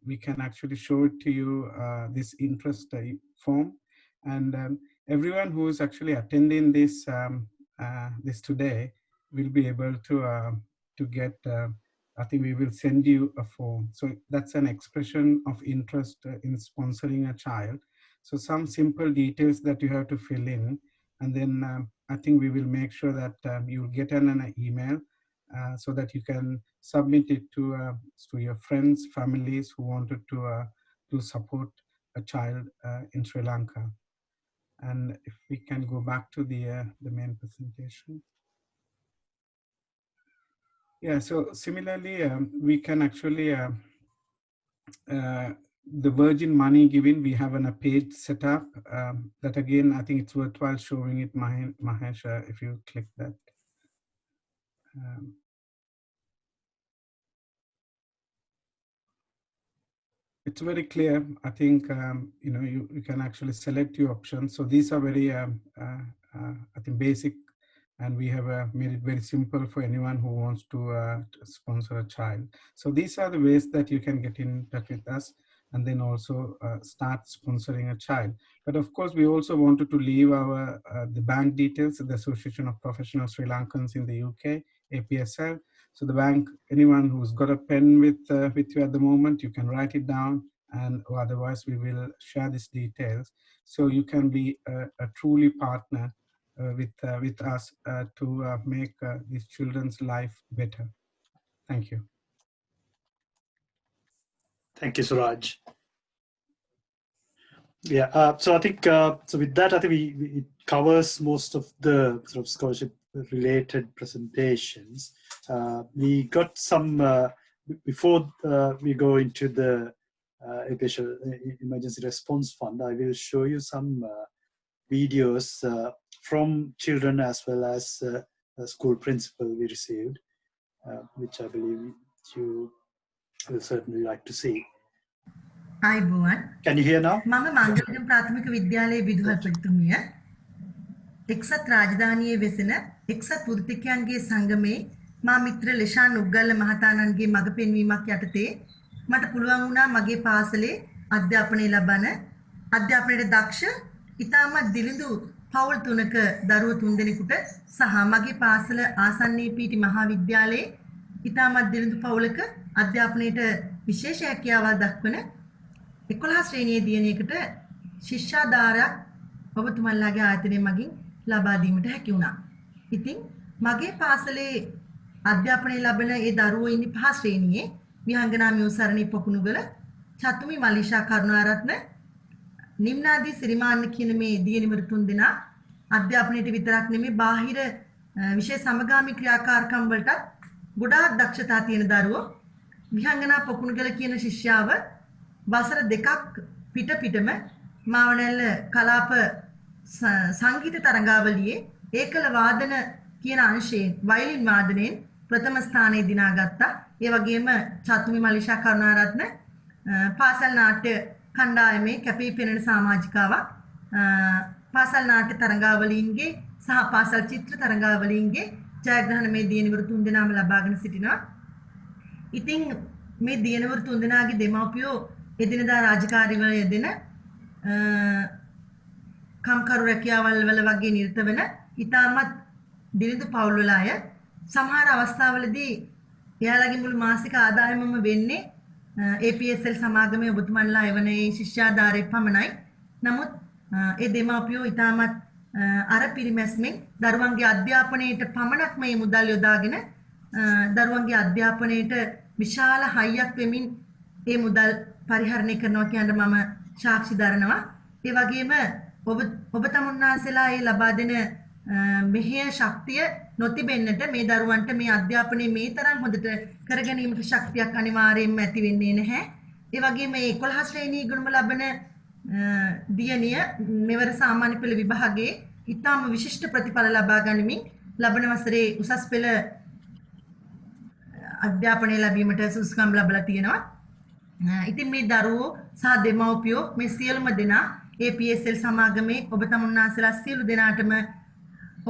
we can actually show it to you, this interest form. And everyone who is actually attending this this today will be able to get, I think we will send you a form. So that's an expression of interest in sponsoring a child. So some simple details that you have to fill in. And then I think we will make sure that you'll get an email so that you can submit it to your friends, families who wanted to support a child in Sri Lanka. And if we can go back to the main presentation. Yeah, so similarly, we can actually, the Virgin Money Giving, we have a page set up that again, I think it's worthwhile showing it, Mahesh, if you click that. It's very clear. I think, you know, you can actually select your options. So these are very, I think, basic, and we have made it very simple for anyone who wants to sponsor a child. So these are the ways that you can get in touch with us and then also start sponsoring a child. But of course, we also wanted to leave our the bank details of the Association of Professional Sri Lankans in the UK, APSL. So the bank, anyone who's got a pen with you at the moment, you can write it down, and or otherwise we will share these details. So you can be a truly partner with us to make these children's life better. Thank you. Thank you, Suraj. Yeah, so I think, so with that, I think it covers most of the sort of scholarship-related presentations. We got some, before we go into the APSL Emergency Response Fund, I will show you some videos from children as well as a school principal we received, which I believe you will certainly like to see. Can you hear now? මම මංගලම් ප්‍රාථමික විද්‍යාලයේ විදුහල්පතිතුමිය එක්සත් රාජධානියේ වෙසෙන එක්සත් වෘත්තිකයන්ගේ සංගමේ මා මිත්‍ර ලෙෂාන් උග්ගල්ල මහතාණන්ගේ මඟ පෙන්වීමක් යටතේ මට පුළුවන් වුණා මගේ පාසලේ අධ්‍යාපනය ලබන අධ්‍යාපනයේ දක්ෂ ඉතාමත් දිලිඳු පවුල් තුනක දරුවෝ තුන්දෙනෙකුට සහ මගේ පාසල ආසන්නයේ පිහිටි මහා විද්‍යාලයේ ඉතාමත් දිලිඳු පවුලක අධ්‍යාපනයට විශේෂ හැකියාවක් දක්වන 11 ශ්‍රේණියේ දියණියකට ශිෂ්‍යාධාරයක් ඔබතුමන්ලාගේ ආයතනය මගින් ලබා දීමට හැකි වුණා. ඉතින් මගේ පාසලේ අධ්‍යාපනය ලබන ඒ දරුවෝ ඉන්නේ 5 ශ්‍රේණියේ විහංගනා මියුසරණී පොකුණුගල චතුමි මලිෂා කරුණාරත්න නිම්නාදී සිරිමාන්න කියන මේ දියණිවරු තුන්දෙනා අධ්‍යාපනයට විතරක් නෙමෙයි බාහිර විශේෂ සමගාමී ක්‍රියාකාරකම් වලට ගොඩාක් දක්ෂතා තියෙන දරුවෝ. විහංගනා පොකුණුගල කියන ශිෂ්‍යාව වසර දෙකක් පිටම මාවනැල්ල කලාප සංගීත තරඟාවලියේ ඒකල වාදන කියන අංශයෙන් වයලින් වාදනයෙන් ප්‍රථම ස්ථානය දිනාගත්තා. ඒ වගේම චතුමි මලිෂා කරුණාරත්න පාසල් නාට්‍ය කණ්ඩායමේ කැපී පෙනෙන සමාජිකාවක්. පාසල් නාට්‍ය තරඟාවලීන්ගේ සහ පාසල් චිත්‍ර තරඟාවලීන්ගේ ජයග්‍රහණ මේ දියණිවරු තුන්දෙනාම ලබාගෙන සිටිනවා. ඉතින් මේ දියණිවරු තුන්දෙනාගේ දෙමව්පියෝ එදිනදා රාජකාරිවල යෙදෙන කම්කරු රැකියාවල් වල වගේ නිරත වෙන ඉතාමත් දිලිඳු පවුල් වල අය. සමහර අවස්ථාවලදී එයාලගේ මුළු මාසික ආදායමම වෙන්නේ APSL සමාගමේ ඔබතුමන්ලා එවන ඒ ශිෂ්‍යාධාරයේ පමණයි. නමුත් ඒ දෙමාපියෝ ඉතාමත් අර පිරිමැස්මෙන් දරුවන්ගේ අධ්‍යාපනයට පමණක් මේ මුදල් යොදාගෙන දරුවන්ගේ අධ්‍යාපනයට විශාල හයියක් වෙමින් ඒ මුදල් පරිහරණය කරනවා කියන මම සාක්ෂි දරනවා. ඒ වගේම ඔබ තමුන්නාසලා ඒ ලබා දෙන මෙහෙය ශක්තිය නොතිබෙන්නට මේ දරුවන්ට මේ අධ්‍යාපනයේ මේ තරම් හොඳට කර ගැනීමට ශක්තියක් අනිවාර්යයෙන්ම ඇති වෙන්නේ නැහැ. ඒ වගේම මේ 11 ශ්‍රේණී ඉගෙනුම ලබන දියණිය මෙවර සාමාන්‍ය පෙළ විභාගයේ ඉතාම විශිෂ්ට ප්‍රතිඵල ලබා ගනිමින් ලබන වසරේ උසස් පෙළ අධ්‍යාපනය ලැබීමට සුදුසුකම් ලැබලා තියෙනවා. ඉතින් මේ දරුවෝ සහ දෙමව්පියෝ මේ සියලුම දෙනා APSL සමාගමේ ඔබ තමුන්නාසලා සියලු දෙනාටම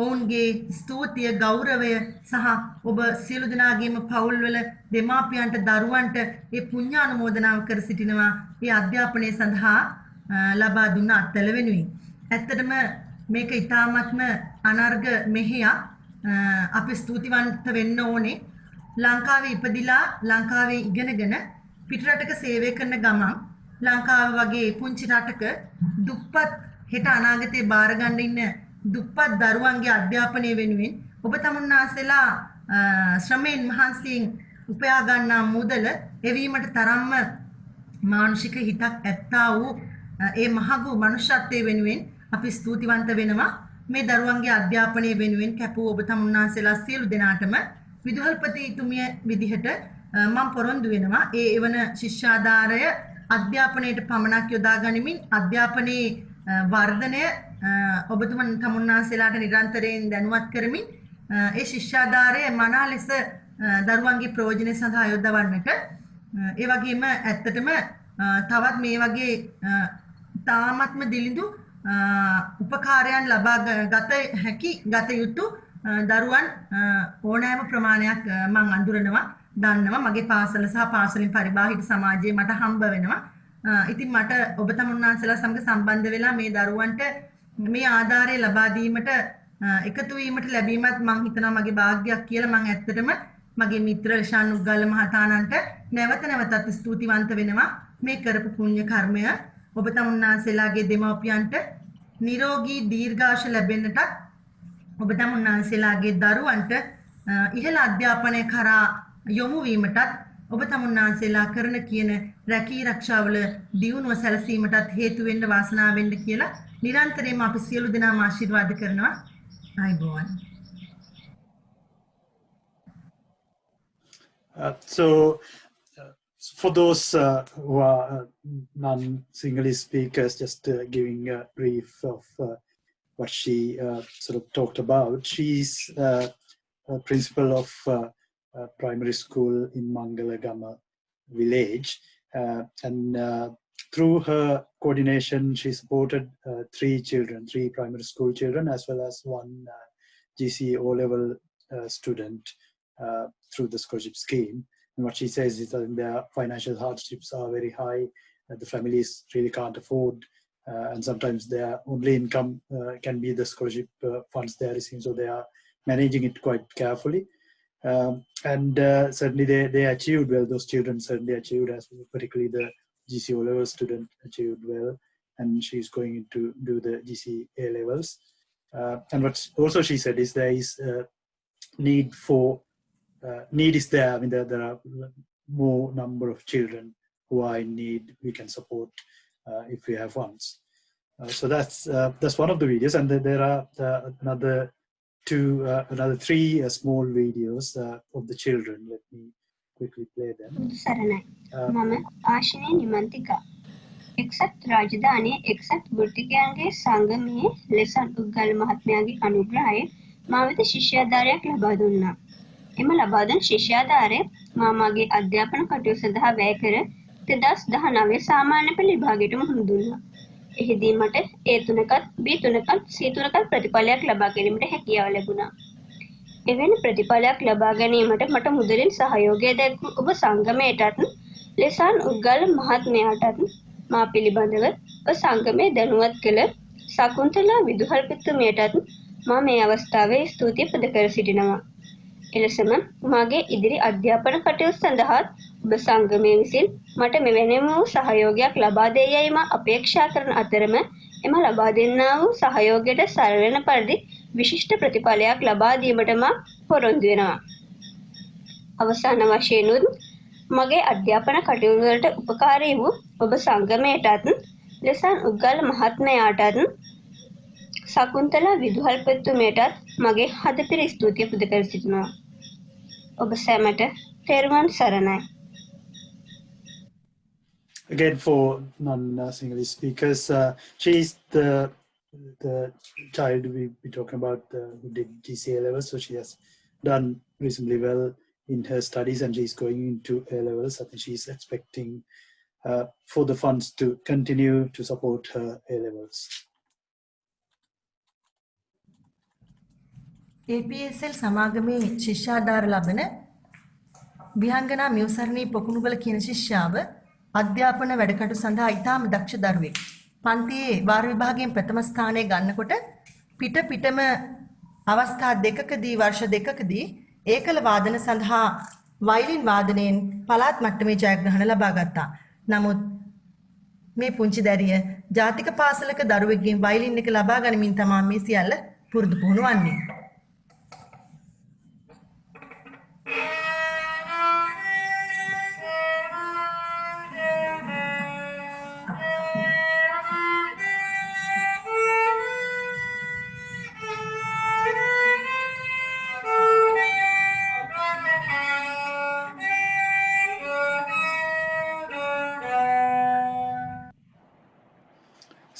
ඔවුන්ගේ ස්තුතිය ගෞරවය සහ ඔබ සියලු දෙනාගේම පවුල්වල දෙමාපියන්ට දරුවන්ට ඒ පුණ්‍යානුමෝදනාව කර සිටිනවා මේ අධ්‍යාපනය සඳහා ලබා දුන්න අත්දැල වෙනුවෙන්. ඇත්තටම මේක ඉතාමත්ම අනර්ග මෙහෙයක්. අපි ස්තුතිවන්ත වෙන්න ඕනේ. ලංකාවේ ඉපදිලා ලංකාවේ ඉගෙනගෙන පිටරටක සේවය කරන ගමන් ලංකාව වගේ පුංචි රටක දුප්පත් හෙට අනාගතේ බාර ගන්න ඉන්න දුප්පත් දරුවන්ගේ අධ්‍යාපනය වෙනුවෙන් ඔබ තමුන්නාසලා ශ්‍රමයෙන් මහන්සියෙන් උපයා ගන්නා මුදල එවීමට තරම්ම මානසික හිතක් ඇත්තා වූ ඒ මහඟු මනුෂ්‍යත්වයේ වෙනුවෙන් අපි ස්තුතිවන්ත වෙනවා. මේ දරුවන්ගේ අධ්‍යාපනය වෙනුවෙන් කැපූ ඔබ තමුන්නාසලා සියලු දෙනාටම විදුහල්පතිතුමිය විදිහට මම පොරොන්දු වෙනවා. ඒ එවන ශිෂ්‍යාධාරය අධ්‍යාපනයට පමණක් යොදා ගනිමින් අධ්‍යාපනයේ වර්ධනය ඔබතුමන් තමුන්නාසලාට නිරන්තරයෙන් දැනුවත් කරමින් ඒ ශිෂ්‍යාධාරය මනා ලෙස දරුවන්ගේ ප්‍රයෝජනය සඳහා යොදවන්නට ඒ වගේම ඇත්තටම තවත් මේ වගේ තාමත්ම දිලිඳු උපකාරයන් ලබා ගත යුතු දරුවන් ඕනෑම ප්‍රමාණයක් මම අඳුරනවා දන්නවා. මගේ පාසල සහ පාසලින් පරිබාහිර සමාජයේ මට හම්බ වෙනවා. ඉතින් මට ඔබ තමුන්නාසලා සමග සම්බන්ධ වෙලා මේ දරුවන්ට මේ ආධාරය ලබා දීමට එකතු වීමට ලැබීමත් මම හිතනවා මගේ වාග්යක් කියලා. මම ඇත්තටම මගේ මිත්‍ර ලෂාන් උග්ගල මහතාණන්ට නැවත නැවතත් ස්තුතිවන්ත වෙනවා මේ කරපු පුණ්‍ය කර්මය ඔබ තමුන්නාසලාගේ දෙමව්පියන්ට නිරෝගී දීර්ඝාෂ ලැබෙන්නටත් ඔබ තමුන්නාසලාගේ දරුවන්ට ඉහළ අධ්‍යාපනය කරා යොමු වීමටත් ඔබ තමුන්නාසලා කරන කියන රැකී ආරක්ෂාවල දියුණුව සැලසීමටත් හේතු වෙන්න වාසනාව වෙන්න කියලා නිරන්තරයෙන්ම අපි සියලු දෙනාම ආශිර්වාද කරනවා. ආයිබෝවන්. So for those who are non-Sinhalese speakers, just giving a brief of what she sort of talked about. She's a principal of primary school in Mangalagama village, and through her coordination she supported 3 primary school children as well as 1 GCE O-level student through the scholarship scheme. And what she says is that their financial hardships are very high, the families really can't afford, and sometimes their only income can be the scholarship funds they are receiving, so they are managing it quite carefully. And certainly they achieved well. Those children certainly achieved, as particularly the GCE O-level student achieved well, and she's going to do the GCE A-levels. And what also she said is there is need is there. I mean, there are more number of children who are in need. We can support if we have funds. So that's one of the videos, and there are another 3 small videos of the children. Let me quickly play them. සරණයි. මම ආශිනී නිමන්තිකා. එක්සත් රාජධානියේ එක්සත් වෘත්තිකයන්ගේ සංගමයේ lesson උග්ගල මහත්මයාගේ අනුග්‍රහයෙන් මා වෙත ශිෂ්‍යාධාරයක් ලබා දුන්නා. එම ලබා දුන් ශිෂ්‍යාධාරය මාගේ අධ්‍යාපන කටයුතු සඳහා වැය කර 2019 සාමාන්‍ය පෙළ විභාගයට මුහුණ දුන්නා. එහිදී මට A3කත් B3කත් C3කත් ප්‍රතිඵලයක් ලබා ගැනීමට හැකියාව ලැබුණා. එවැනි ප්‍රතිඵලයක් ලබා ගැනීමට මට මුදලින් සහයෝගය දැක්වූ ඔබ සංගමයටත් ලෙසන් උග්ගල මහත්මයාටත් මා පිළිබඳව සංගමයේ දැනුවත් කළ සකුන්තලා විදුහල්පතිතුමියටත් මා මේ අවස්ථාවේ ස්තුතිය පුද කර සිටිනවා. එලෙසම මාගේ ඉදිරි අධ්‍යාපන කටයුතු සඳහා ඔබ සංගමයේ විසින් මට මෙවැනිම වූ සහයෝගයක් ලබා දෙයි යයි මා අපේක්ෂා කරන අතරම එම ලබා දෙන්නා වූ සහයෝගයට සරලන පරිදි විශිෂ්ට ප්‍රතිඵලයක් ලබා දීමට මා පොරොන්දු වෙනවා. අවසාන වශයෙන්ුත් මගේ අධ්‍යාපන කටයුතු වලට උපකාරී වූ ඔබ සංගමයටත් ලෙසන් උග්ගල මහත්මයාටත් සකුන්තලා විදුහල්පතිතුමියටත් මගේ හදපිරි ස්තුතිය පුද කර සිටිනවා. ඔබ සැමට තෙරුවන් සරණයි. Again, for non-Sinhalese speakers, she's the child we'll be talking about who did GCA levels, so she has done reasonably well in her studies and she's going into A levels. I think she's expecting for the funds to continue to support her A levels. APSL සමාගමේ ශිෂ්‍යාධාර ලබන විහංගනා මියුසරණී පොකුණුගල කියන ශිෂ්‍යාව අධ්‍යාපන වැඩකටු සඳහා ඉතාම දක්ෂ දරුවෙක්. පන්තියේ වාර විභාගයෙන් ප්‍රථම ස්ථානය ගන්නකොට පිටම අවස්ථා දෙකකදී වර්ෂ දෙකකදී ඒකල වාදන සඳහා වයලින් වාදනයෙන් පළාත් මට්ටමේ ජයග්‍රහණ ලබා ගත්තා. නමුත් මේ පුංචි දැරිය ජාතික පාසලක දරුවෙක්ගෙන් වයලින් එක ලබා ගනිමින් තමා මේ සියල්ල පුරුදු පුහුණු වන්නේ.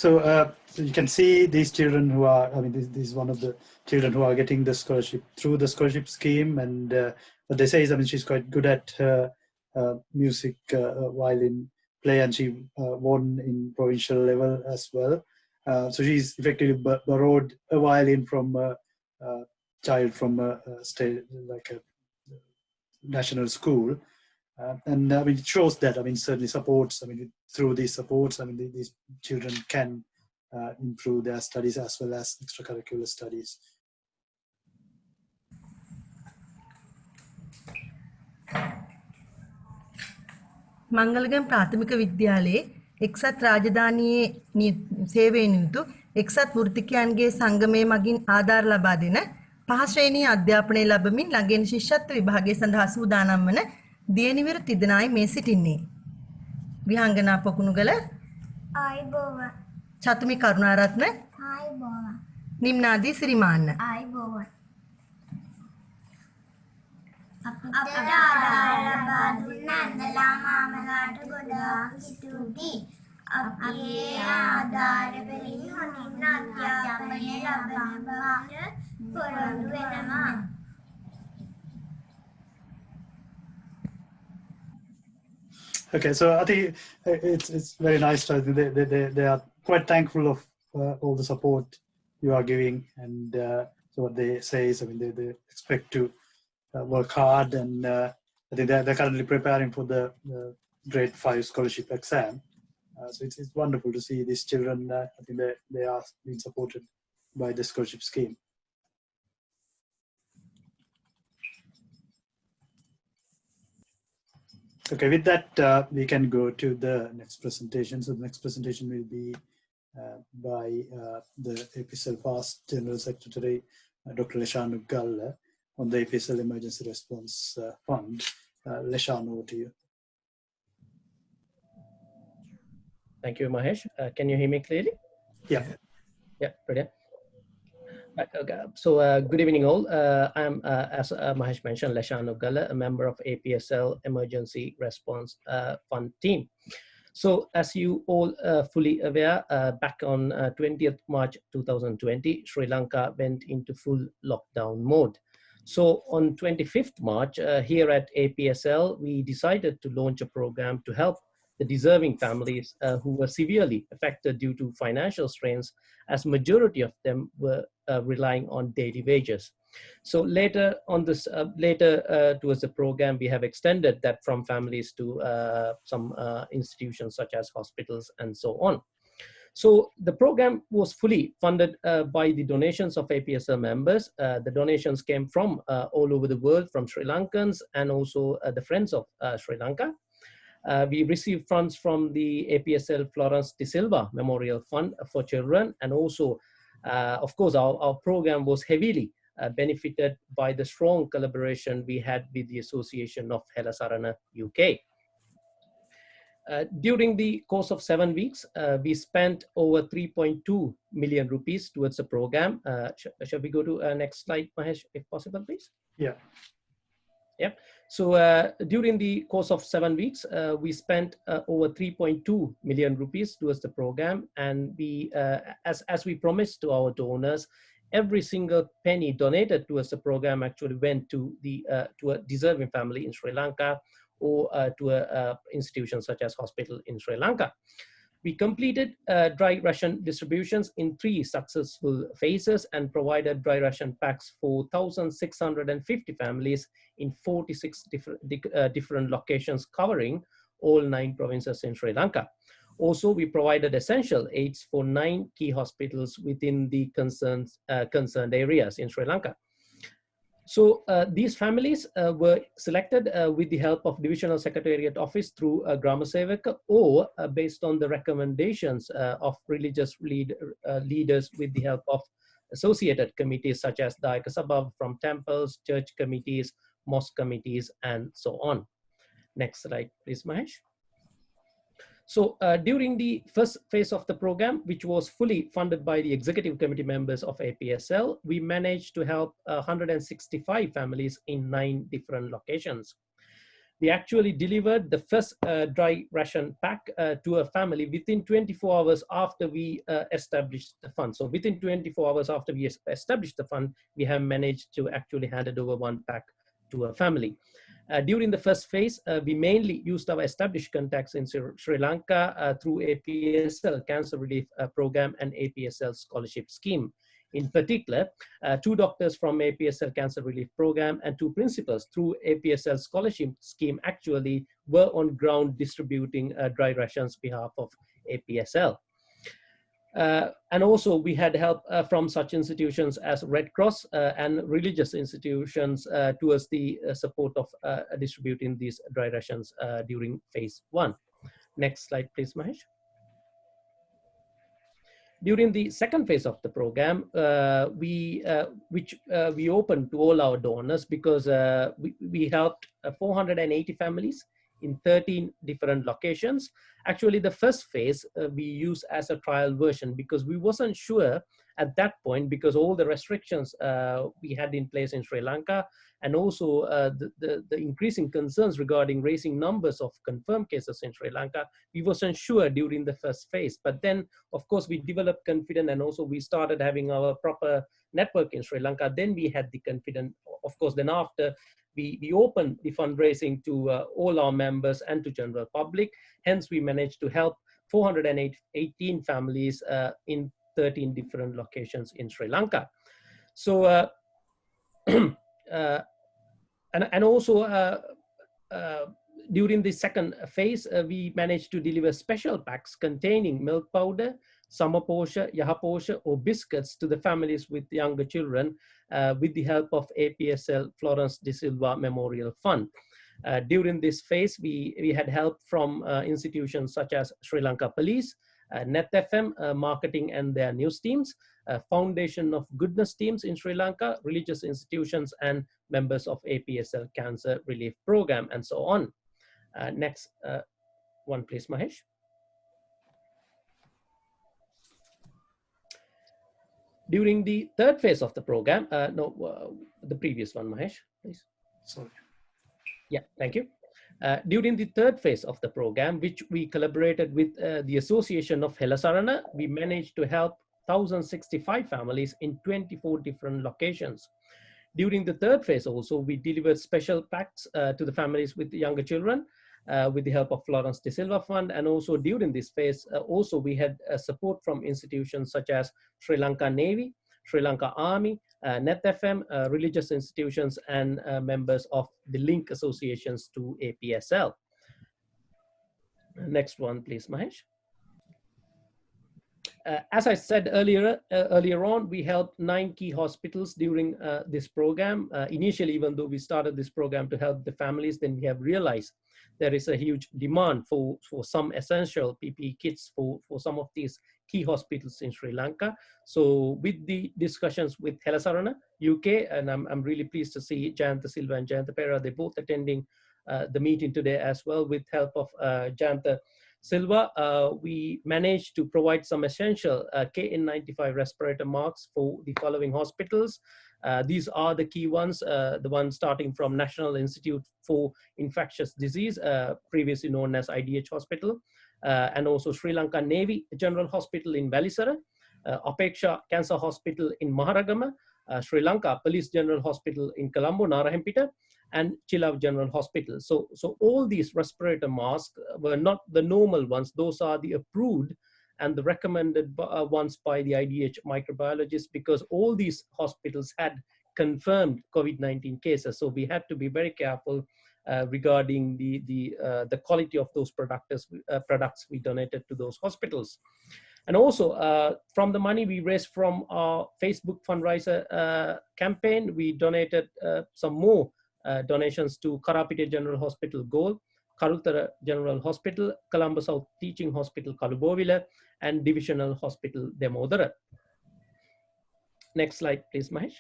So you can see these children who are, I mean, this is one of the children who are getting the scholarship through the scholarship scheme. And what they say is, I mean, she's quite good at music, violin play, and she won in provincial level as well. So she's effectively borrowed a violin from a child from a state, like a national school. And I mean, it shows that, I mean, certainly supports, I mean, through these supports, I mean, these children can improve their studies as well as extracurricular studies. මංගලගම් ප්‍රාථමික විද්‍යාලයේ එක්සත් රාජධානියේ සේවයෙන් යුතු එක්සත් වෘත්තිකයන්ගේ සංගමය මගින් ආධාර ලබා දෙන පහ ශ්‍රේණී අධ්‍යාපනය ලැබමින් ළඟින් ශිෂ්‍යත්ව විභාගය සඳහා සූදානම් වන දියනිවිර තිදෙනායි මේ සිටින්නේ. විහංගනා පොකුණුගල ආයිබෝවන්. චතුමි කරුණාරත්න ආයිබෝවන්. නිම්නාදී සිරිමාන්න ආයිබෝවන්. අපිට ආධාර ලබා දුන්න අන්දලා මාමලාට ගොඩාක් ස්තුතියි. අපි ආධාර වලින් හොඳින් අධ්‍යාපනය ලබන බවට පොරොන්දු වෙනවා. Okay, so I think it's very nice. They are quite thankful of all the support you are giving, and so what they say is, I mean, they expect to work hard, and I think they're currently preparing for the grade 5 scholarship exam. So it's wonderful to see these children. I think they are being supported by the scholarship scheme. Okay, with that, we can go to the next presentation. So the next presentation will be by the APSL past General Secretary, Dr. Leshan Uggalla, on the APSL Emergency Response Fund. Leshan, over to you. Thank you, Mahesh. Can you hear me clearly? Yeah. Yeah, brilliant. Okay. So good evening all. I'm, as Mahesh mentioned, Leshan Uggalla, a member of APSL Emergency Response Fund team. So as you all fully aware, back on 20th March 2020, Sri Lanka went into full lockdown mode. So on 25th March, here at APSL, we decided to launch a program to help the deserving families who were severely affected due to financial strains, as majority of them were relying on daily wages. So later on this, towards the program, we have extended that from families to some institutions such as hospitals and so on. So the program was fully funded by the donations of APSL members. The donations came from all over the world, from Sri Lankans and also the friends of Sri Lanka. We received funds from the APSL Florence de Silva Memorial Fund for Children, and also, of course, our program was heavily benefited by the strong collaboration we had with the Association of Hela Sarana UK. During the course of 7 weeks, we spent over 3.2 million rupees towards the program. Shall we go to next slide, Mahesh, if possible, please? Yeah. Yep. So during the course of 7 weeks, we spent over 3.2 million rupees towards the program, and we, as we promised to our donors, every single penny donated towards the program actually went to a deserving family in Sri Lanka, or to a institution such as hospital in Sri Lanka. We completed dry ration distributions in 3 successful phases and provided dry ration packs for 1,650 families in 46 different locations covering all 9 provinces in Sri Lanka. Also, we provided essential aids for 9 key hospitals within the concerned areas in Sri Lanka. So these families were selected with the help of Divisional Secretariat Office through Grama Sevaka, or based on the recommendations of religious leaders with the help of associated committees such as Dayaka Sabha from temples, church committees, mosque committees, and so on. Next slide, please, Mahesh. So during the first phase of the program, which was fully funded by the executive committee members of APSL, we managed to help 165 families in 9 different locations. We actually delivered the first dry ration pack to a family within 24 hours after we established the fund. So within 24 hours after we established the fund, we have managed to actually hand it over 1 pack to a family. During the first phase, we mainly used our established contacts in Sri Lanka through APSL Cancer Relief Program and APSL Scholarship Scheme. In particular, 2 doctors from APSL Cancer Relief Program and 2 principals through APSL Scholarship Scheme actually were on ground distributing dry rations on behalf of APSL. And also we had help from such institutions as Red Cross and religious institutions towards the support of distributing these dry rations during phase 1. Next slide, please, Mahesh. During the second phase of the program, which we opened to all our donors, because we helped 480 families in 13 different locations. Actually, the first phase we used as a trial version because we wasn't sure at that point, because all the restrictions we had in place in Sri Lanka, and also the increasing concerns regarding raising numbers of confirmed cases in Sri Lanka, we wasn't sure during the first phase. But then, of course, we developed confidence, and also we started having our proper network in Sri Lanka. Then we had the confidence, of course, then after we opened the fundraising to all our members and to general public. Hence, we managed to help 418 families in 13 different locations in Sri Lanka. So, and also during the second phase, we managed to deliver special packs containing milk powder, Samaposha, Yahaposha, or biscuits to the families with younger children with the help of APSL Florence de Silva Memorial Fund. During this phase, we had help from institutions such as Sri Lanka Police, Net FM marketing and their news teams, Foundation of Goodness teams in Sri Lanka, religious institutions, and members of APSL Cancer Relief Program, and so on. Next one, please, Mahesh. During the third phase of the program, the previous one, Mahesh, please. Sorry. Yeah, thank you. During the third phase of the program, which we collaborated with the Association of Hela Sarana, we managed to help 1,065 families in 24 different locations. During the third phase also, we delivered special packs to the families with younger children with the help of Florence de Silva Fund. And also during this phase, also we had support from institutions such as Sri Lanka Navy, Sri Lanka Army, Net FM, religious institutions, and members of the link associations to APSL. Next one, please, Mahesh. As I said earlier on, we helped 9 key hospitals during this program. Initially, even though we started this program to help the families, then we have realized there is a huge demand for some essential PPE kits for some of these key hospitals in Sri Lanka. So with the discussions with Helasarana, UK, and I'm really pleased to see Jayantha Silva and Jayantha Pera, they're both attending the meeting today as well. With help of Jayantha Silva, we managed to provide some essential KN95 respirator masks for the following hospitals. These are the key ones, the ones starting from National Institute for Infectious Disease, previously known as IDH Hospital, and also Sri Lanka Navy General Hospital in Valisara, Apeksha Cancer Hospital in Maharagama, Sri Lanka Police General Hospital in Colombo, Narahempita, and Chilav General Hospital. So all these respirator masks were not the normal ones. Those are the approved and the recommended ones by the IDH microbiologists, because all these hospitals had confirmed COVID-19 cases. So we had to be very careful regarding the quality of those products we donated to those hospitals. And also from the money we raised from our Facebook fundraiser campaign, we donated some more donations to Karapite General Hospital, Goal, Karutara General Hospital, Colombo South Teaching Hospital, Kalubovila, and Divisional Hospital, Demodara. Next slide, please, Mahesh.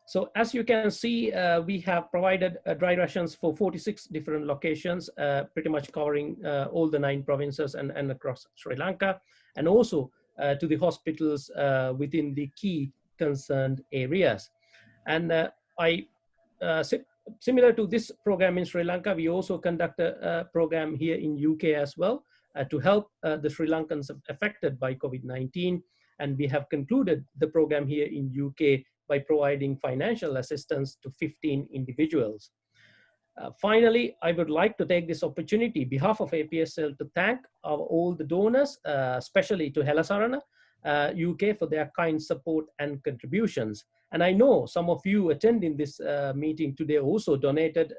So as you can see, we have provided dry rations for 46 different locations, pretty much covering all the 9 provinces and across Sri Lanka, and also to the hospitals within the key concerned areas. And similar to this program in Sri Lanka, we also conduct a program here in UK as well to help the Sri Lankans affected by COVID-19. And we have concluded the program here in UK by providing financial assistance to 15 individuals. Finally, I would like to take this opportunity, on behalf of APSL, to thank all the donors, especially to Helasarana UK for their kind support and contributions. And I know some of you attending this meeting today also donated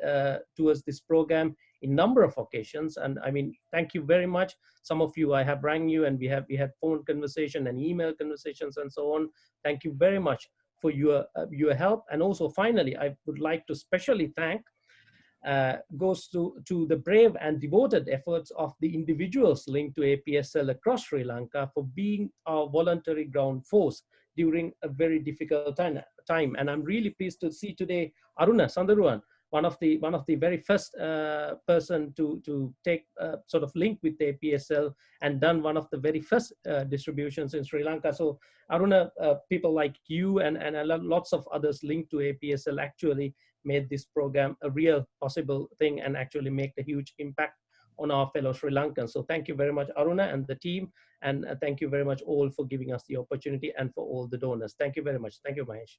towards this program in number of occasions. And I mean, thank you very much. Some of you, I have rang you and we had phone conversation and email conversations and so on. Thank you very much for your help. And also finally, I would like to specially thank goes to the brave and devoted efforts of the individuals linked to APSL across Sri Lanka for being our voluntary ground force during a very difficult time. And I'm really pleased to see today Aruna Sandaruan, one of the very first person to take sort of link with the APSL and done one of the very first distributions in Sri Lanka. So Aruna, people like you and lots of others linked to APSL actually made this program a real possible thing and actually make a huge impact on our fellow Sri Lankans. So thank you very much, Aruna and the team. And thank you very much all for giving us the opportunity and for all the donors. Thank you very much. Thank you, Mahesh.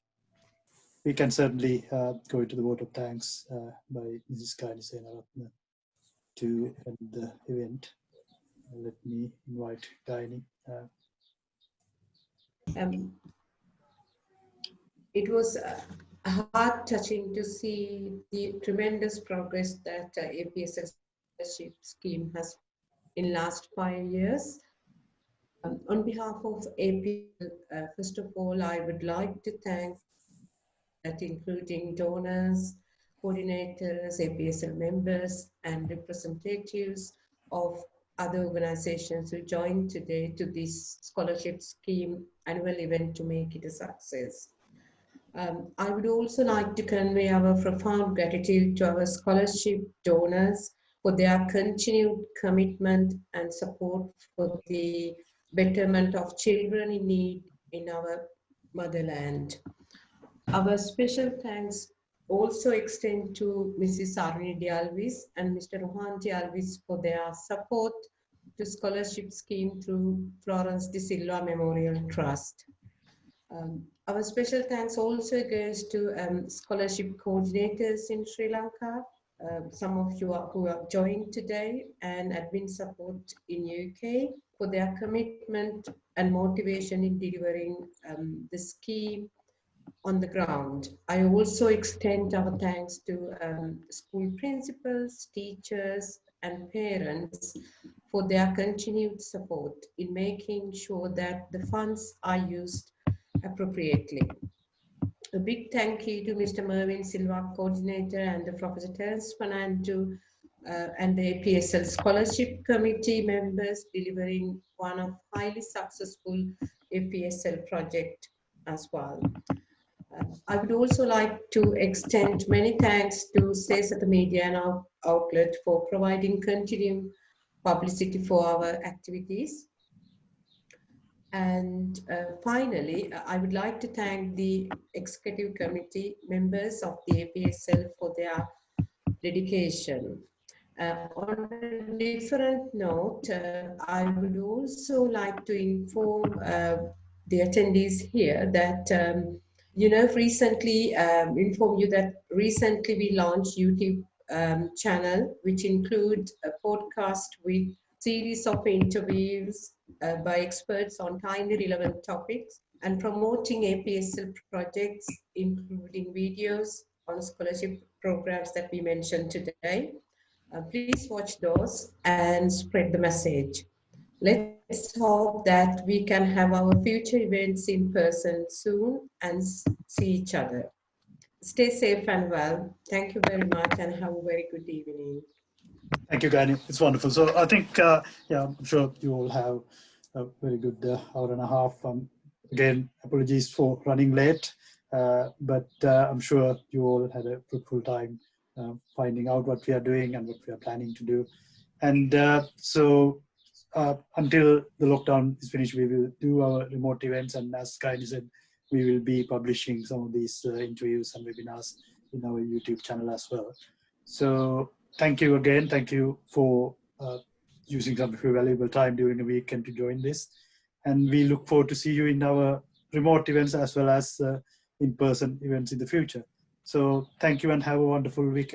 We can certainly go into the vote of thanks by Mrs. Kaini Senaratne to end the event. Let me invite Kaini. It was heart-touching to see the tremendous progress that APSL scholarship scheme has in last 5 years. On behalf of APSL, first of all, I would like to thank that including donors, coordinators, APSL members, and representatives of other organizations who joined today to this scholarship scheme annual event to make it a success. I would also like to convey our profound gratitude to our scholarship donors for their continued commitment and support for the betterment of children in need in our motherland. Our special thanks also extend to Mrs. Aruni Alvis and Mr. Rohanti Alvis for their support to scholarship scheme through Florence De Silva Memorial Trust. Our special thanks also goes to scholarship coordinators in Sri Lanka, some of you who have joined today, and admin support in UK for their commitment and motivation in delivering the scheme on the ground. I also extend our thanks to school principals, teachers, and parents for their continued support in making sure that the funds are used appropriately. A big thank you to Mr. Mervyn Silva, coordinator, and the Professor Terence Fernando and the APSL Scholarship Committee members delivering one of highly successful APSL project as well. I would also like to extend many thanks to Stays at the Media and our outlet for providing continued publicity for our activities. And finally, I would like to thank the executive committee members of the APSL for their dedication. On a different note, I would also like to inform the attendees here that recently inform you that recently we launched YouTube channel, which include a podcast with series of interviews by experts on timely relevant topics and promoting APSL projects, including videos on scholarship programs that we mentioned today. Please watch those and spread the message. Let's hope that we can have our future events in person soon and see each other. Stay safe and well. Thank you very much and have a very good evening. Thank you, Gani. It's wonderful. So I think, yeah, I'm sure you all have a very good hour and a half. Again, apologies for running late, but I'm sure you all had a fruitful time finding out what we are doing and what we are planning to do. And so until the lockdown is finished, we will do our remote events. And as Gani said, we will be publishing some of these interviews and webinars in our YouTube channel as well. So thank you again. Thank you for using some of your valuable time during the weekend to join this. And we look forward to see you in our remote events as well as in-person events in the future. So thank you and have a wonderful weekend.